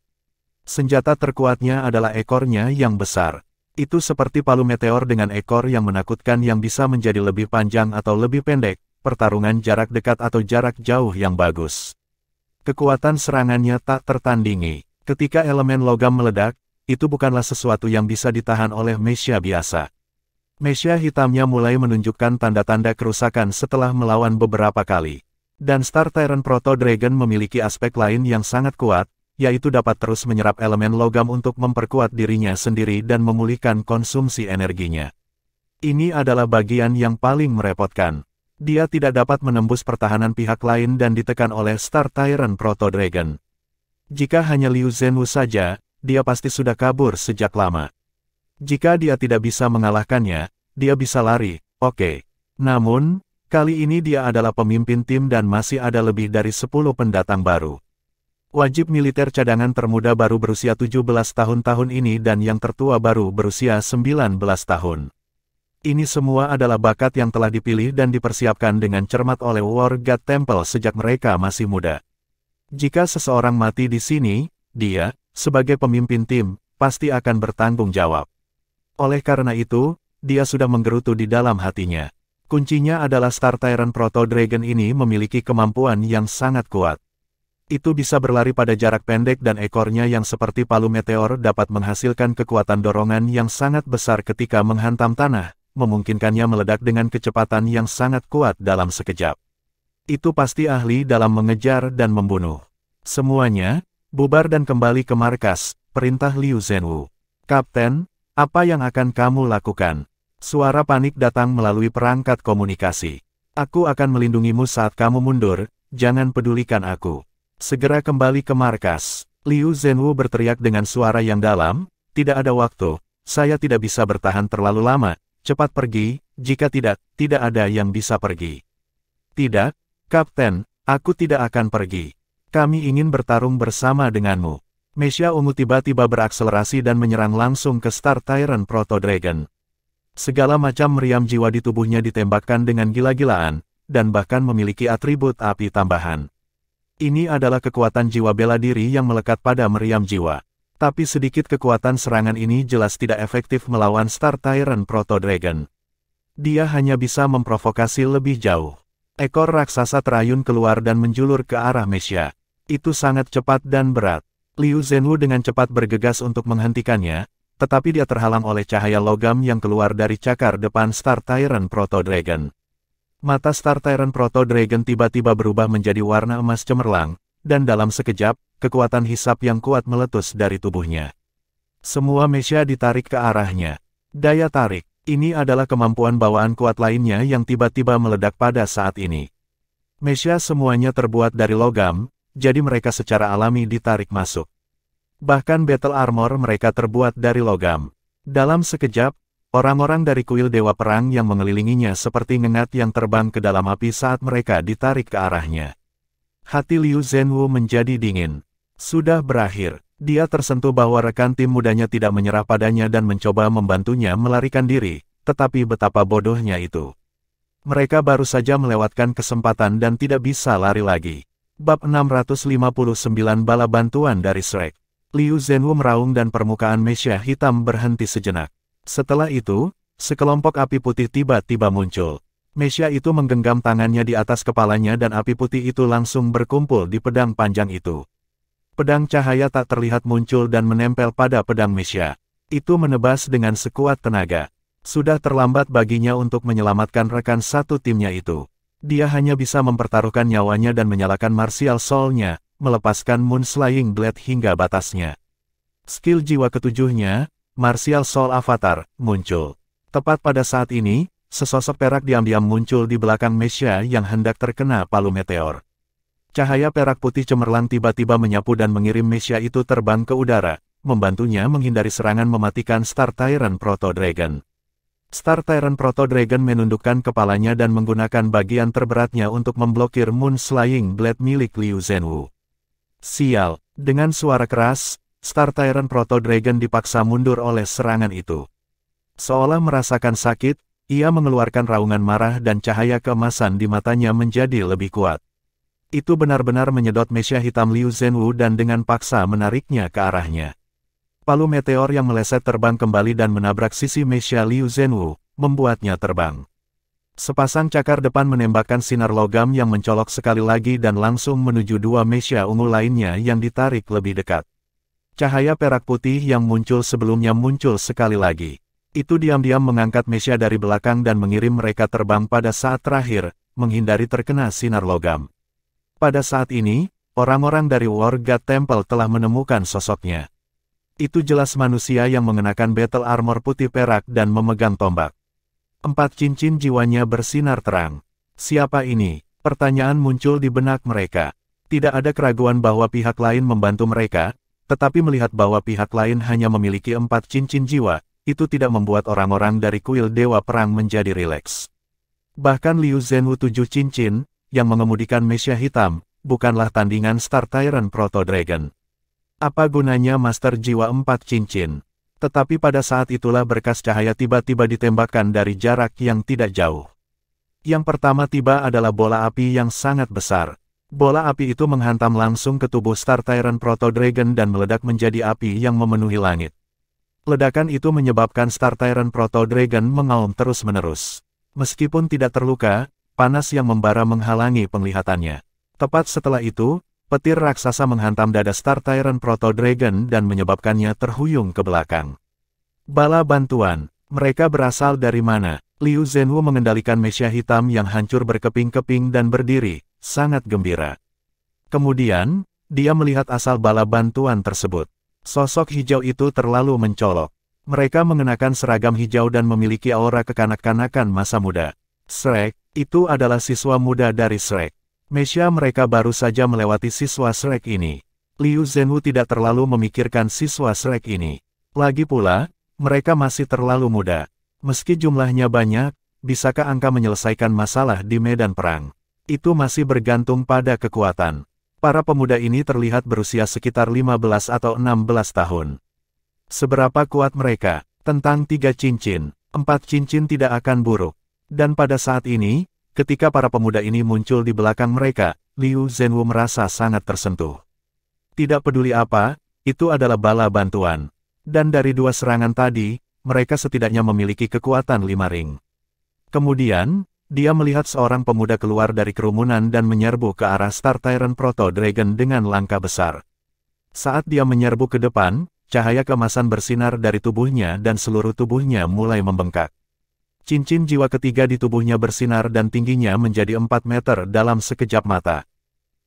Senjata terkuatnya adalah ekornya yang besar. Itu seperti palu meteor dengan ekor yang menakutkan yang bisa menjadi lebih panjang atau lebih pendek, pertarungan jarak dekat atau jarak jauh yang bagus. Kekuatan serangannya tak tertandingi. Ketika elemen logam meledak, itu bukanlah sesuatu yang bisa ditahan oleh Meshia biasa. Meshia hitamnya mulai menunjukkan tanda-tanda kerusakan setelah melawan beberapa kali. Dan Star Tyrant Proto Dragon memiliki aspek lain yang sangat kuat, yaitu dapat terus menyerap elemen logam untuk memperkuat dirinya sendiri dan memulihkan konsumsi energinya. Ini adalah bagian yang paling merepotkan. Dia tidak dapat menembus pertahanan pihak lain dan ditekan oleh Star Tyrant Proto Dragon. Jika hanya Liu Zhenwu saja, dia pasti sudah kabur sejak lama. Jika dia tidak bisa mengalahkannya, dia bisa lari, oke. Namun, kali ini dia adalah pemimpin tim dan masih ada lebih dari 10 pendatang baru. Wajib militer cadangan termuda baru berusia 17 tahun ini dan yang tertua baru berusia 19 tahun. Ini semua adalah bakat yang telah dipilih dan dipersiapkan dengan cermat oleh War God Temple sejak mereka masih muda. Jika seseorang mati di sini, dia, sebagai pemimpin tim, pasti akan bertanggung jawab. Oleh karena itu, dia sudah menggerutu di dalam hatinya. Kuncinya adalah Star Tyrant Proto Dragon ini memiliki kemampuan yang sangat kuat. Itu bisa berlari pada jarak pendek dan ekornya yang seperti palu meteor dapat menghasilkan kekuatan dorongan yang sangat besar ketika menghantam tanah, memungkinkannya meledak dengan kecepatan yang sangat kuat dalam sekejap. Itu pasti ahli dalam mengejar dan membunuh. Semuanya, bubar dan kembali ke markas, perintah Liu Zhenwu. Kapten, apa yang akan kamu lakukan? Suara panik datang melalui perangkat komunikasi. Aku akan melindungimu saat kamu mundur, jangan pedulikan aku. Segera kembali ke markas. Liu Zhenwu berteriak dengan suara yang dalam, tidak ada waktu, saya tidak bisa bertahan terlalu lama, cepat pergi, jika tidak, tidak ada yang bisa pergi. Tidak, Kapten, aku tidak akan pergi. Kami ingin bertarung bersama denganmu. Meshia ungu tiba-tiba berakselerasi dan menyerang langsung ke Star Tyrant Proto Dragon. Segala macam meriam jiwa di tubuhnya ditembakkan dengan gila-gilaan, dan bahkan memiliki atribut api tambahan. Ini adalah kekuatan jiwa bela diri yang melekat pada meriam jiwa. Tapi sedikit kekuatan serangan ini jelas tidak efektif melawan Star Tyrant Proto Dragon. Dia hanya bisa memprovokasi lebih jauh. Ekor raksasa terayun keluar dan menjulur ke arah Meshia. Itu sangat cepat dan berat. Liu Zhenwu dengan cepat bergegas untuk menghentikannya, tetapi dia terhalang oleh cahaya logam yang keluar dari cakar depan Star Tyrant Proto Dragon. Mata Star Tyrant Proto Dragon tiba-tiba berubah menjadi warna emas cemerlang, dan dalam sekejap, kekuatan hisap yang kuat meletus dari tubuhnya. Semua Meshia ditarik ke arahnya. Daya tarik, ini adalah kemampuan bawaan kuat lainnya yang tiba-tiba meledak pada saat ini. Meshia semuanya terbuat dari logam, jadi mereka secara alami ditarik masuk. Bahkan battle armor mereka terbuat dari logam. Dalam sekejap, orang-orang dari kuil Dewa Perang yang mengelilinginya seperti ngengat yang terbang ke dalam api saat mereka ditarik ke arahnya. Hati Liu Zhenwu menjadi dingin. Sudah berakhir. Dia tersentuh bahwa rekan tim mudanya tidak menyerah padanya dan mencoba membantunya melarikan diri, tetapi betapa bodohnya itu. Mereka baru saja melewatkan kesempatan dan tidak bisa lari lagi. Bab 659 Bala Bantuan dari Shrek. Liu Zhenwu meraung dan permukaan Meshia hitam berhenti sejenak. Setelah itu, sekelompok api putih tiba-tiba muncul. Meshia itu menggenggam tangannya di atas kepalanya dan api putih itu langsung berkumpul di pedang panjang itu. Pedang cahaya tak terlihat muncul dan menempel pada pedang Meshia. Itu menebas dengan sekuat tenaga. Sudah terlambat baginya untuk menyelamatkan rekan satu timnya itu. Dia hanya bisa mempertaruhkan nyawanya dan menyalakan martial soul-nya, melepaskan Moonslaying Blade hingga batasnya. Skill jiwa ketujuhnya, Martial Soul Avatar, muncul. Tepat pada saat ini, sesosok perak diam-diam muncul di belakang Meshia yang hendak terkena palu meteor. Cahaya perak putih cemerlang tiba-tiba menyapu dan mengirim mesia itu terbang ke udara, membantunya menghindari serangan mematikan Star Tyrant Proto Dragon. Star Tyrant Proto Dragon menundukkan kepalanya dan menggunakan bagian terberatnya untuk memblokir Moon Slaying Blade milik Liu Zhenwu. Sial, dengan suara keras, Star Tyrant Proto Dragon dipaksa mundur oleh serangan itu. Seolah merasakan sakit, ia mengeluarkan raungan marah dan cahaya keemasan di matanya menjadi lebih kuat. Itu benar-benar menyedot mesia hitam Liu Zhenwu dan dengan paksa menariknya ke arahnya. Palu meteor yang meleset terbang kembali dan menabrak sisi mesia Liu Zhenwu, membuatnya terbang. Sepasang cakar depan menembakkan sinar logam yang mencolok sekali lagi dan langsung menuju dua mesia ungu lainnya yang ditarik lebih dekat. Cahaya perak putih yang muncul sebelumnya muncul sekali lagi. Itu diam-diam mengangkat mesia dari belakang dan mengirim mereka terbang pada saat terakhir, menghindari terkena sinar logam. Pada saat ini, orang-orang dari War God Temple telah menemukan sosoknya. Itu jelas manusia yang mengenakan battle armor putih perak dan memegang tombak. 4 cincin jiwanya bersinar terang. Siapa ini? Pertanyaan muncul di benak mereka. Tidak ada keraguan bahwa pihak lain membantu mereka, tetapi melihat bahwa pihak lain hanya memiliki 4 cincin jiwa, itu tidak membuat orang-orang dari kuil Dewa Perang menjadi rileks. Bahkan Liu Zhenwu 7 cincin, yang mengemudikan mesia hitam, bukanlah tandingan Star Tyrant Proto Dragon. Apa gunanya Master Jiwa 4 cincin? Tetapi pada saat itulah berkas cahaya tiba-tiba ditembakkan dari jarak yang tidak jauh. Yang pertama tiba adalah bola api yang sangat besar. Bola api itu menghantam langsung ke tubuh Star Tyrant Proto Dragon dan meledak menjadi api yang memenuhi langit. Ledakan itu menyebabkan Star Tyrant Proto Dragon mengaum terus-menerus. Meskipun tidak terluka, panas yang membara menghalangi penglihatannya. Tepat setelah itu, petir raksasa menghantam dada Star Tyrant Proto Dragon dan menyebabkannya terhuyung ke belakang. Bala bantuan, mereka berasal dari mana? Liu Zhenwu mengendalikan mesia hitam yang hancur berkeping-keping dan berdiri, sangat gembira. Kemudian, dia melihat asal bala bantuan tersebut. Sosok hijau itu terlalu mencolok. Mereka mengenakan seragam hijau dan memiliki aura kekanak-kanakan masa muda. Shrek, itu adalah siswa muda dari Shrek. Mesia mereka baru saja melewati siswa Shrek ini. Liu Zhenwu tidak terlalu memikirkan siswa Shrek ini. Lagi pula, mereka masih terlalu muda. Meski jumlahnya banyak, bisakah angka menyelesaikan masalah di medan perang? Itu masih bergantung pada kekuatan. Para pemuda ini terlihat berusia sekitar 15 atau 16 tahun. Seberapa kuat mereka? Tentang 3 cincin, 4 cincin tidak akan buruk. Dan pada saat ini, ketika para pemuda ini muncul di belakang mereka, Liu Zhenwu merasa sangat tersentuh. Tidak peduli apa, itu adalah bala bantuan. Dan dari 2 serangan tadi, mereka setidaknya memiliki kekuatan 5 ring. Kemudian, dia melihat seorang pemuda keluar dari kerumunan dan menyerbu ke arah Star Tyrant Proto Dragon dengan langkah besar. Saat dia menyerbu ke depan, cahaya keemasan bersinar dari tubuhnya dan seluruh tubuhnya mulai membengkak. Cincin jiwa ketiga di tubuhnya bersinar dan tingginya menjadi 4 meter dalam sekejap mata.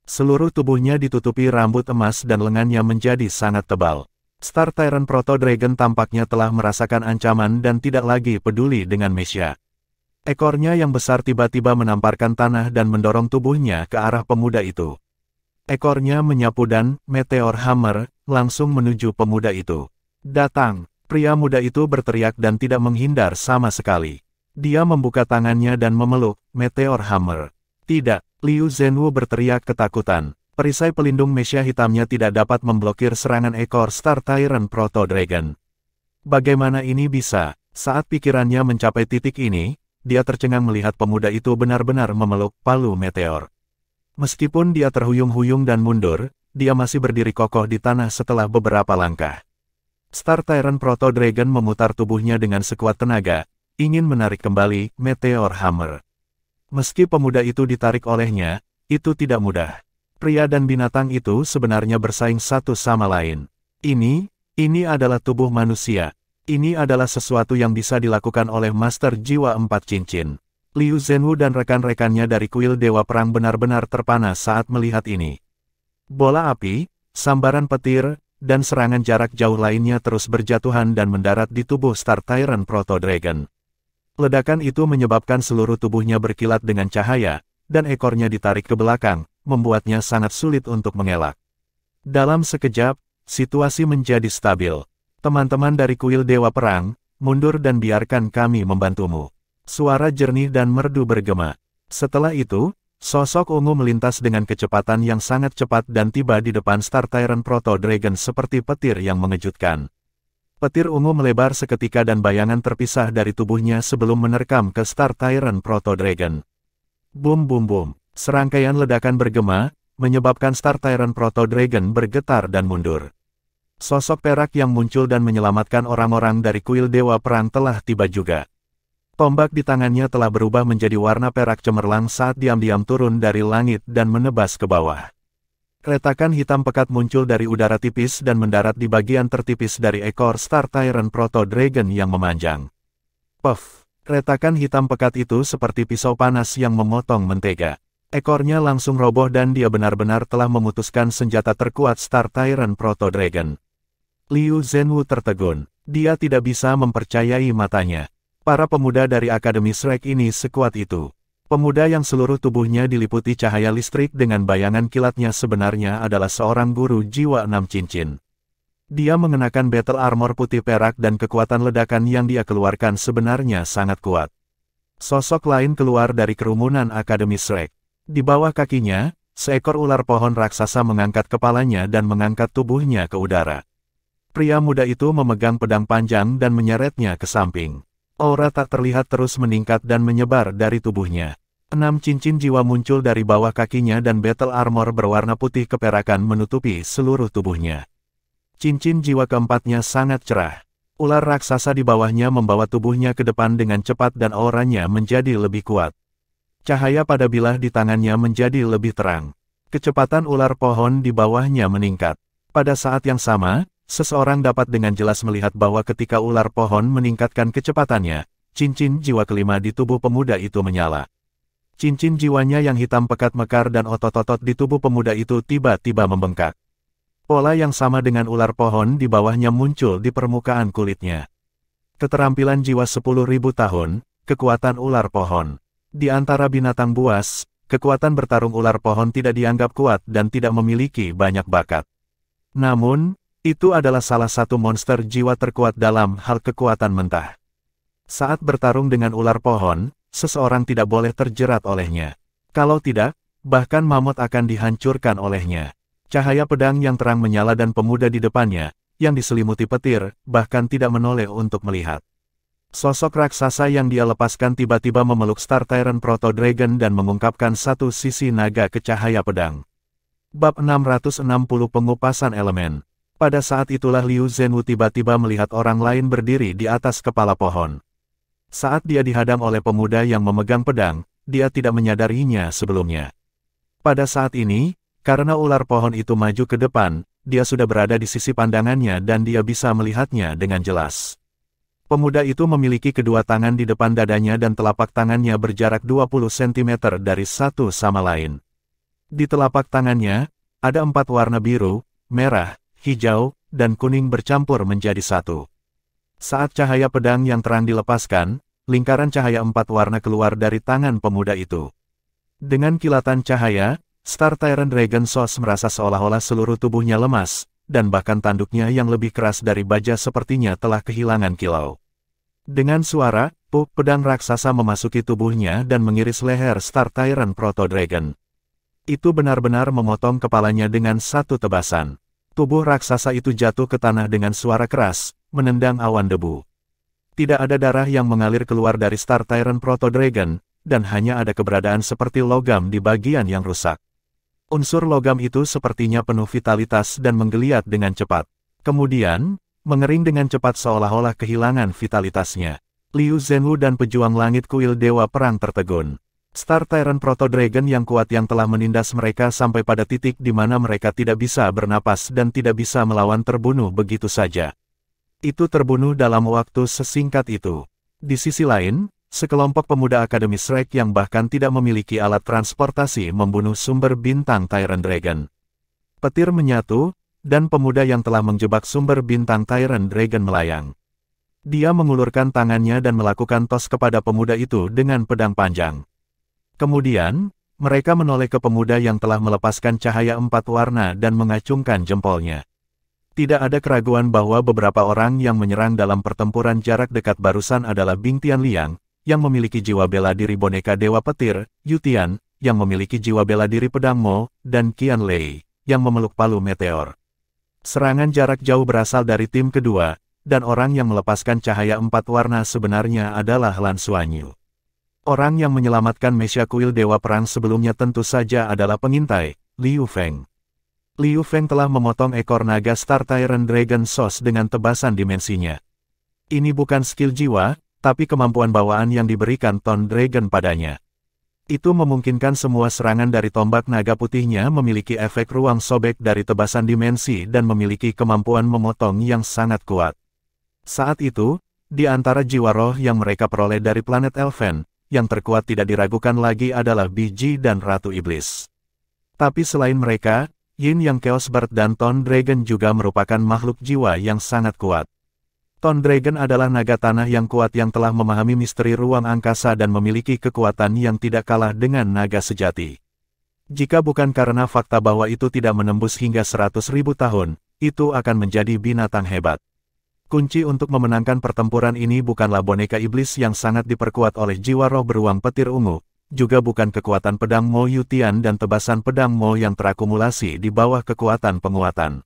Seluruh tubuhnya ditutupi rambut emas dan lengannya menjadi sangat tebal. Star Tyrant Proto Dragon tampaknya telah merasakan ancaman dan tidak lagi peduli dengan mesia. Ekornya yang besar tiba-tiba menamparkan tanah dan mendorong tubuhnya ke arah pemuda itu. Ekornya menyapu dan, Meteor Hammer, langsung menuju pemuda itu. Datang! Pria muda itu berteriak dan tidak menghindar sama sekali. Dia membuka tangannya dan memeluk, Meteor Hammer. Tidak! Liu Zhenwu berteriak ketakutan. Perisai pelindung mesia hitamnya tidak dapat memblokir serangan ekor Star Tyrant Proto Dragon. Bagaimana ini bisa? Saat pikirannya mencapai titik ini, dia tercengang melihat pemuda itu benar-benar memeluk palu meteor. Meskipun dia terhuyung-huyung dan mundur, dia masih berdiri kokoh di tanah setelah beberapa langkah. Star Tyrant Proto Dragon memutar tubuhnya dengan sekuat tenaga, ingin menarik kembali Meteor Hammer. Meski pemuda itu ditarik olehnya, itu tidak mudah. Pria dan binatang itu sebenarnya bersaing satu sama lain. Ini adalah tubuh manusia. Ini adalah sesuatu yang bisa dilakukan oleh Master Jiwa 4 Cincin. Liu Zhenwu dan rekan-rekannya dari kuil Dewa Perang benar-benar terpana saat melihat ini. Bola api, sambaran petir, dan serangan jarak jauh lainnya terus berjatuhan dan mendarat di tubuh Star Tyrant Proto Dragon. Ledakan itu menyebabkan seluruh tubuhnya berkilat dengan cahaya, dan ekornya ditarik ke belakang, membuatnya sangat sulit untuk mengelak. Dalam sekejap, situasi menjadi stabil. Teman-teman dari kuil Dewa Perang, mundur dan biarkan kami membantumu. Suara jernih dan merdu bergema. Setelah itu, sosok ungu melintas dengan kecepatan yang sangat cepat dan tiba di depan Star Tyrant Proto Dragon seperti petir yang mengejutkan. Petir ungu melebar seketika dan bayangan terpisah dari tubuhnya sebelum menerkam ke Star Tyrant Proto Dragon. Boom boom boom. Serangkaian ledakan bergema, menyebabkan Star Tyrant Proto Dragon bergetar dan mundur. Sosok perak yang muncul dan menyelamatkan orang-orang dari kuil Dewa Perang telah tiba juga. Tombak di tangannya telah berubah menjadi warna perak cemerlang saat diam-diam turun dari langit dan menebas ke bawah. Retakan hitam pekat muncul dari udara tipis dan mendarat di bagian tertipis dari ekor Star Tyrant Proto Dragon yang memanjang. Puff! Retakan hitam pekat itu seperti pisau panas yang memotong mentega. Ekornya langsung roboh dan dia benar-benar telah memutuskan senjata terkuat Star Tyrant Proto Dragon. Liu Zhenwu tertegun. Dia tidak bisa mempercayai matanya. Para pemuda dari Akademi Shrek ini sekuat itu. Pemuda yang seluruh tubuhnya diliputi cahaya listrik dengan bayangan kilatnya sebenarnya adalah seorang guru jiwa 6 cincin. Dia mengenakan battle armor putih perak dan kekuatan ledakan yang dia keluarkan sebenarnya sangat kuat. Sosok lain keluar dari kerumunan Akademi Shrek. Di bawah kakinya, seekor ular pohon raksasa mengangkat kepalanya dan mengangkat tubuhnya ke udara. Pria muda itu memegang pedang panjang dan menyeretnya ke samping. Aura tak terlihat terus meningkat dan menyebar dari tubuhnya. 6 cincin jiwa muncul dari bawah kakinya dan battle armor berwarna putih keperakan menutupi seluruh tubuhnya. Cincin jiwa keempatnya sangat cerah. Ular raksasa di bawahnya membawa tubuhnya ke depan dengan cepat dan auranya menjadi lebih kuat. Cahaya pada bilah di tangannya menjadi lebih terang. Kecepatan ular pohon di bawahnya meningkat. Pada saat yang sama, seseorang dapat dengan jelas melihat bahwa ketika ular pohon meningkatkan kecepatannya, cincin jiwa kelima di tubuh pemuda itu menyala. Cincin jiwanya yang hitam pekat mekar dan otot-otot di tubuh pemuda itu tiba-tiba membengkak. Pola yang sama dengan ular pohon di bawahnya muncul di permukaan kulitnya. Keterampilan jiwa 10.000 tahun, kekuatan ular pohon. Di antara binatang buas, kekuatan bertarung ular pohon tidak dianggap kuat dan tidak memiliki banyak bakat. Namun, itu adalah salah satu monster jiwa terkuat dalam hal kekuatan mentah. Saat bertarung dengan ular pohon, seseorang tidak boleh terjerat olehnya. Kalau tidak, bahkan mamut akan dihancurkan olehnya. Cahaya pedang yang terang menyala dan pemuda di depannya, yang diselimuti petir, bahkan tidak menoleh untuk melihat. Sosok raksasa yang dia lepaskan tiba-tiba memeluk Star Tyrant Proto Dragon dan mengungkapkan satu sisi naga ke cahaya pedang. Bab 660 Pengupasan Elemen. Pada saat itulah Liu Zhenwu tiba-tiba melihat orang lain berdiri di atas kepala pohon. Saat dia dihadang oleh pemuda yang memegang pedang, dia tidak menyadarinya sebelumnya. Pada saat ini, karena ular pohon itu maju ke depan, dia sudah berada di sisi pandangannya dan dia bisa melihatnya dengan jelas. Pemuda itu memiliki kedua tangan di depan dadanya dan telapak tangannya berjarak 20 cm dari satu sama lain. Di telapak tangannya, ada 4 warna biru, merah, hijau, dan kuning bercampur menjadi satu. Saat cahaya pedang yang terang dilepaskan, lingkaran cahaya 4 warna keluar dari tangan pemuda itu. Dengan kilatan cahaya, Star Tyrant Dragon Sos merasa seolah-olah seluruh tubuhnya lemas, dan bahkan tanduknya yang lebih keras dari baja sepertinya telah kehilangan kilau. Dengan suara, pedang raksasa memasuki tubuhnya dan mengiris leher Star Tyrant Proto Dragon. Itu benar-benar memotong kepalanya dengan satu tebasan. Tubuh raksasa itu jatuh ke tanah dengan suara keras, menendang awan debu. Tidak ada darah yang mengalir keluar dari Star Tyrant Proto Dragon, dan hanya ada keberadaan seperti logam di bagian yang rusak. Unsur logam itu sepertinya penuh vitalitas dan menggeliat dengan cepat. Kemudian, mengering dengan cepat seolah-olah kehilangan vitalitasnya. Liu Zhenwu dan pejuang langit kuil Dewa Perang tertegun. Star Tyrant Proto Dragon yang kuat yang telah menindas mereka sampai pada titik di mana mereka tidak bisa bernapas dan tidak bisa melawan terbunuh begitu saja. Itu terbunuh dalam waktu sesingkat itu. Di sisi lain, sekelompok pemuda Akademi Shrek yang bahkan tidak memiliki alat transportasi membunuh sumber bintang Tyrant Dragon. Petir menyatu, dan pemuda yang telah menjebak sumber bintang Tyrant Dragon melayang. Dia mengulurkan tangannya dan melakukan tos kepada pemuda itu dengan pedang panjang. Kemudian, Mereka menoleh ke pemuda yang telah melepaskan cahaya 4 warna dan mengacungkan jempolnya. Tidak ada keraguan bahwa beberapa orang yang menyerang dalam pertempuran jarak dekat barusan adalah Bing Tianliang, yang memiliki jiwa bela diri boneka Dewa Petir, Yu Tian, yang memiliki jiwa bela diri pedang Mo, dan Qian Lei, yang memeluk palu meteor. Serangan jarak jauh berasal dari tim kedua, dan orang yang melepaskan cahaya 4 warna sebenarnya adalah Lan Xuanyu. Orang yang menyelamatkan Mesha kuil Dewa Perang sebelumnya tentu saja adalah pengintai, Liu Feng. Liu Feng telah memotong ekor naga Star Tyrant Dragon Sauce dengan tebasan dimensinya. Ini bukan skill jiwa, tapi kemampuan bawaan yang diberikan Ton Dragon padanya. Itu memungkinkan semua serangan dari tombak naga putihnya memiliki efek ruang sobek dari tebasan dimensi dan memiliki kemampuan memotong yang sangat kuat. Saat itu, di antara jiwa roh yang mereka peroleh dari planet Elven, yang terkuat tidak diragukan lagi adalah Biji dan Ratu Iblis. Tapi selain mereka, Yin Yang Chaos Bird dan Ton Dragon juga merupakan makhluk jiwa yang sangat kuat. Ton Dragon adalah naga tanah yang kuat yang telah memahami misteri ruang angkasa dan memiliki kekuatan yang tidak kalah dengan naga sejati. Jika bukan karena fakta bahwa itu tidak menembus hingga 100.000 tahun, itu akan menjadi binatang hebat. Kunci untuk memenangkan pertempuran ini bukanlah boneka iblis yang sangat diperkuat oleh jiwa roh beruang petir ungu, juga bukan kekuatan pedang Mo Yu Tian dan tebasan pedang Mo yang terakumulasi di bawah kekuatan penguatan.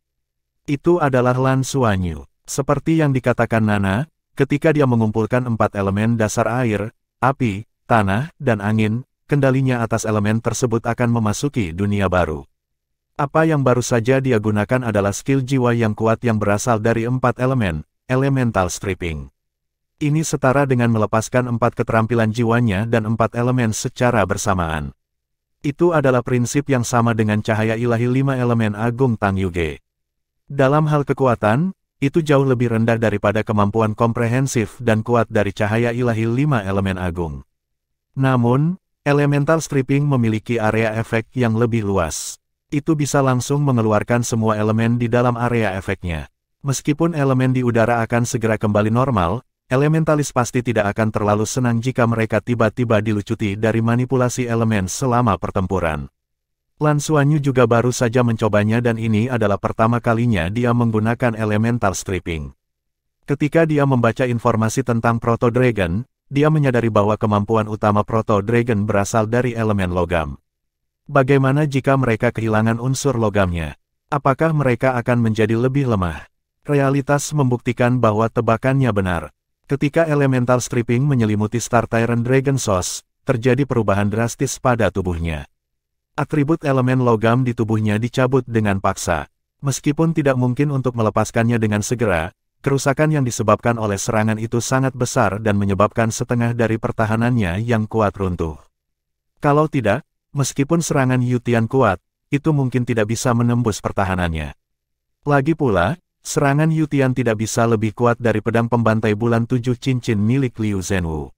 Itu adalah Lan Xuanyu. Seperti yang dikatakan Nana, ketika dia mengumpulkan 4 elemen dasar air, api, tanah, dan angin, kendalinya atas elemen tersebut akan memasuki dunia baru. Apa yang baru saja dia gunakan adalah skill jiwa yang kuat yang berasal dari 4 elemen, Elemental Stripping. Ini setara dengan melepaskan 4 keterampilan jiwanya dan 4 elemen secara bersamaan. Itu adalah prinsip yang sama dengan cahaya ilahi 5 elemen agung Tang Yuge. Dalam hal kekuatan, itu jauh lebih rendah daripada kemampuan komprehensif dan kuat dari cahaya ilahi 5 elemen agung. Namun, Elemental Stripping memiliki area efek yang lebih luas. Itu bisa langsung mengeluarkan semua elemen di dalam area efeknya. Meskipun elemen di udara akan segera kembali normal, elementalis pasti tidak akan terlalu senang jika mereka tiba-tiba dilucuti dari manipulasi elemen selama pertempuran. Lan Xuanyu juga baru saja mencobanya dan ini adalah pertama kalinya dia menggunakan Elemental Stripping. Ketika dia membaca informasi tentang Proto Dragon, dia menyadari bahwa kemampuan utama Proto Dragon berasal dari elemen logam. Bagaimana jika mereka kehilangan unsur logamnya? Apakah mereka akan menjadi lebih lemah? Realitas membuktikan bahwa tebakannya benar. Ketika Elemental Stripping menyelimuti Star Tyrant Dragon Sauce, terjadi perubahan drastis pada tubuhnya. Atribut elemen logam di tubuhnya dicabut dengan paksa. Meskipun tidak mungkin untuk melepaskannya dengan segera, kerusakan yang disebabkan oleh serangan itu sangat besar dan menyebabkan setengah dari pertahanannya yang kuat runtuh. Kalau tidak, meskipun serangan Yu Tian kuat, itu mungkin tidak bisa menembus pertahanannya. Lagi pula, serangan Yu Tian tidak bisa lebih kuat dari pedang pembantai bulan 7 cincin milik Liu Zhenwu.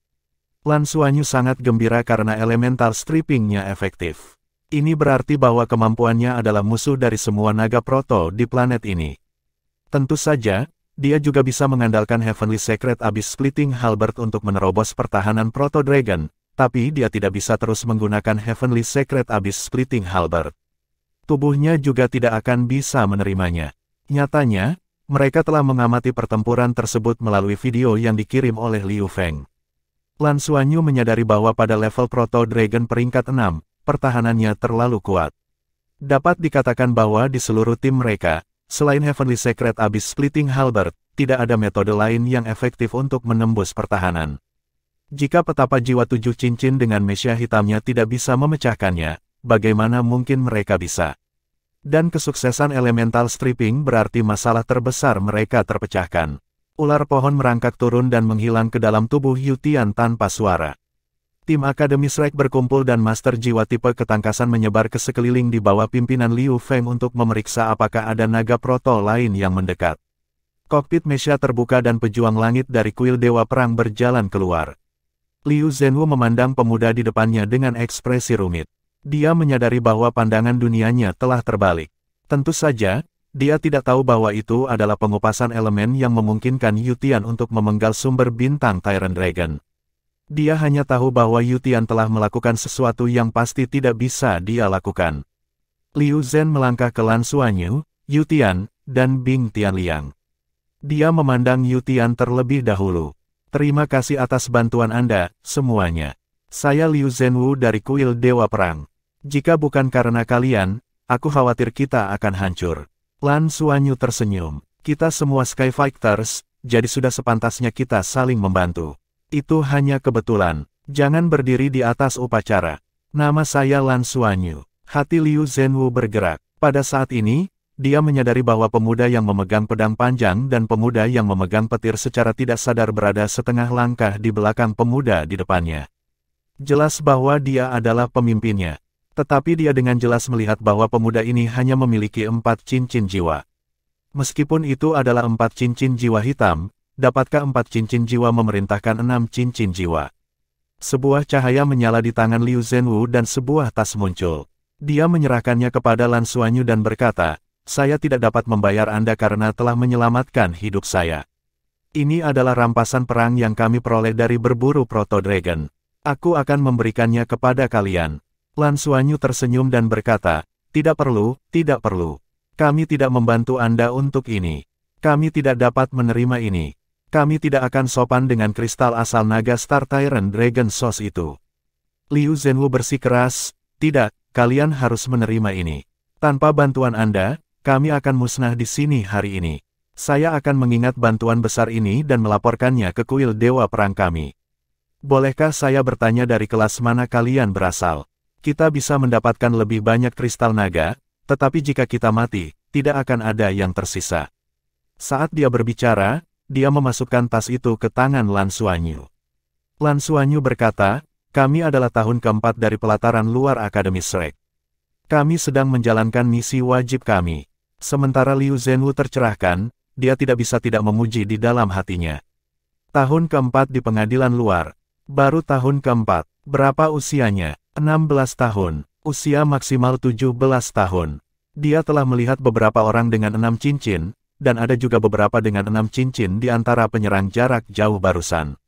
Lan Xuanyu sangat gembira karena Elemental Stripping-nya efektif. Ini berarti bahwa kemampuannya adalah musuh dari semua naga proto di planet ini. Tentu saja, dia juga bisa mengandalkan Heavenly Secret Abyss Splitting Halberd untuk menerobos pertahanan Proto Dragon, tapi dia tidak bisa terus menggunakan Heavenly Secret Abyss Splitting Halberd. Tubuhnya juga tidak akan bisa menerimanya. Nyatanya, mereka telah mengamati pertempuran tersebut melalui video yang dikirim oleh Liu Feng. Lan Xuanyu menyadari bahwa pada level Proto Dragon peringkat 6, pertahanannya terlalu kuat. Dapat dikatakan bahwa di seluruh tim mereka, selain Heavenly Secret Abyss Splitting Halberd, tidak ada metode lain yang efektif untuk menembus pertahanan. Jika petapa jiwa 7 cincin dengan mesya hitamnya tidak bisa memecahkannya, bagaimana mungkin mereka bisa? Dan kesuksesan Elemental Stripping berarti masalah terbesar mereka terpecahkan. Ular pohon merangkak turun dan menghilang ke dalam tubuh Yu Tian tanpa suara. Tim Akademi Shrek berkumpul dan Master Jiwa tipe ketangkasan menyebar ke sekeliling di bawah pimpinan Liu Feng untuk memeriksa apakah ada naga proto lain yang mendekat. Kokpit mesya terbuka dan pejuang langit dari kuil Dewa Perang berjalan keluar. Liu Zhenwu memandang pemuda di depannya dengan ekspresi rumit. Dia menyadari bahwa pandangan dunianya telah terbalik. Tentu saja, dia tidak tahu bahwa itu adalah pengupasan elemen yang memungkinkan Yu Tian untuk memenggal sumber bintang Tyrant Dragon. Dia hanya tahu bahwa Yu Tian telah melakukan sesuatu yang pasti tidak bisa dia lakukan. Liu Zhen melangkah ke Lan Xuanyu, Yu Tian, dan Bing Tianliang. Dia memandang Yu Tian terlebih dahulu. Terima kasih atas bantuan Anda, semuanya. Saya Liu Zhenwu dari Kuil Dewa Perang. Jika bukan karena kalian, aku khawatir kita akan hancur. Lan Xuanyu tersenyum. Kita semua Sky Fighters, jadi sudah sepantasnya kita saling membantu. Itu hanya kebetulan. Jangan berdiri di atas upacara. Nama saya Lan Xuanyu. Hati Liu Zhenwu bergerak. Pada saat ini, dia menyadari bahwa pemuda yang memegang pedang panjang dan pemuda yang memegang petir secara tidak sadar berada setengah langkah di belakang pemuda di depannya. Jelas bahwa dia adalah pemimpinnya. Tetapi dia dengan jelas melihat bahwa pemuda ini hanya memiliki 4 cincin jiwa. Meskipun itu adalah 4 cincin jiwa hitam, dapatkah 4 cincin jiwa memerintahkan 6 cincin jiwa? Sebuah cahaya menyala di tangan Liu Zhenwu dan sebuah tas muncul. Dia menyerahkannya kepada Lan Xuanyu dan berkata, "Saya tidak dapat membayar Anda karena telah menyelamatkan hidup saya. Ini adalah rampasan perang yang kami peroleh dari berburu Proto Dragon. Aku akan memberikannya kepada kalian." Lan Xuanyu tersenyum dan berkata, tidak perlu. Kami tidak membantu Anda untuk ini. Kami tidak dapat menerima ini. Kami tidak akan sopan dengan kristal asal naga Star Tyrant Dragon Source itu." Liu Zhenwu bersikeras, "Tidak, kalian harus menerima ini. Tanpa bantuan Anda, kami akan musnah di sini hari ini. Saya akan mengingat bantuan besar ini dan melaporkannya ke kuil Dewa Perang kami. Bolehkah saya bertanya dari kelas mana kalian berasal? Kita bisa mendapatkan lebih banyak kristal naga, tetapi jika kita mati, tidak akan ada yang tersisa." Saat dia berbicara, dia memasukkan tas itu ke tangan Lan Xuanyu. Lan Xuanyu berkata, "Kami adalah tahun keempat dari pelataran luar Akademi Shrek. Kami sedang menjalankan misi wajib kami." Sementara Liu Zhenwu tercerahkan, dia tidak bisa tidak memuji di dalam hatinya. Tahun keempat di pengadilan luar. Baru tahun keempat. Berapa usianya? 16 tahun. Usia maksimal 17 tahun. Dia telah melihat beberapa orang dengan 6 cincin, dan ada juga beberapa dengan 6 cincin di antara penyerang jarak jauh barusan.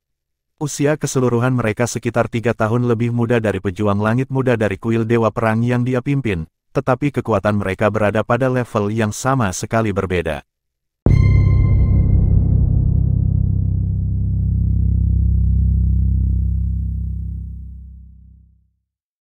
Usia keseluruhan mereka sekitar 3 tahun lebih muda dari pejuang langit muda dari kuil Dewa Perang yang dia pimpin, tetapi kekuatan mereka berada pada level yang sama sekali berbeda.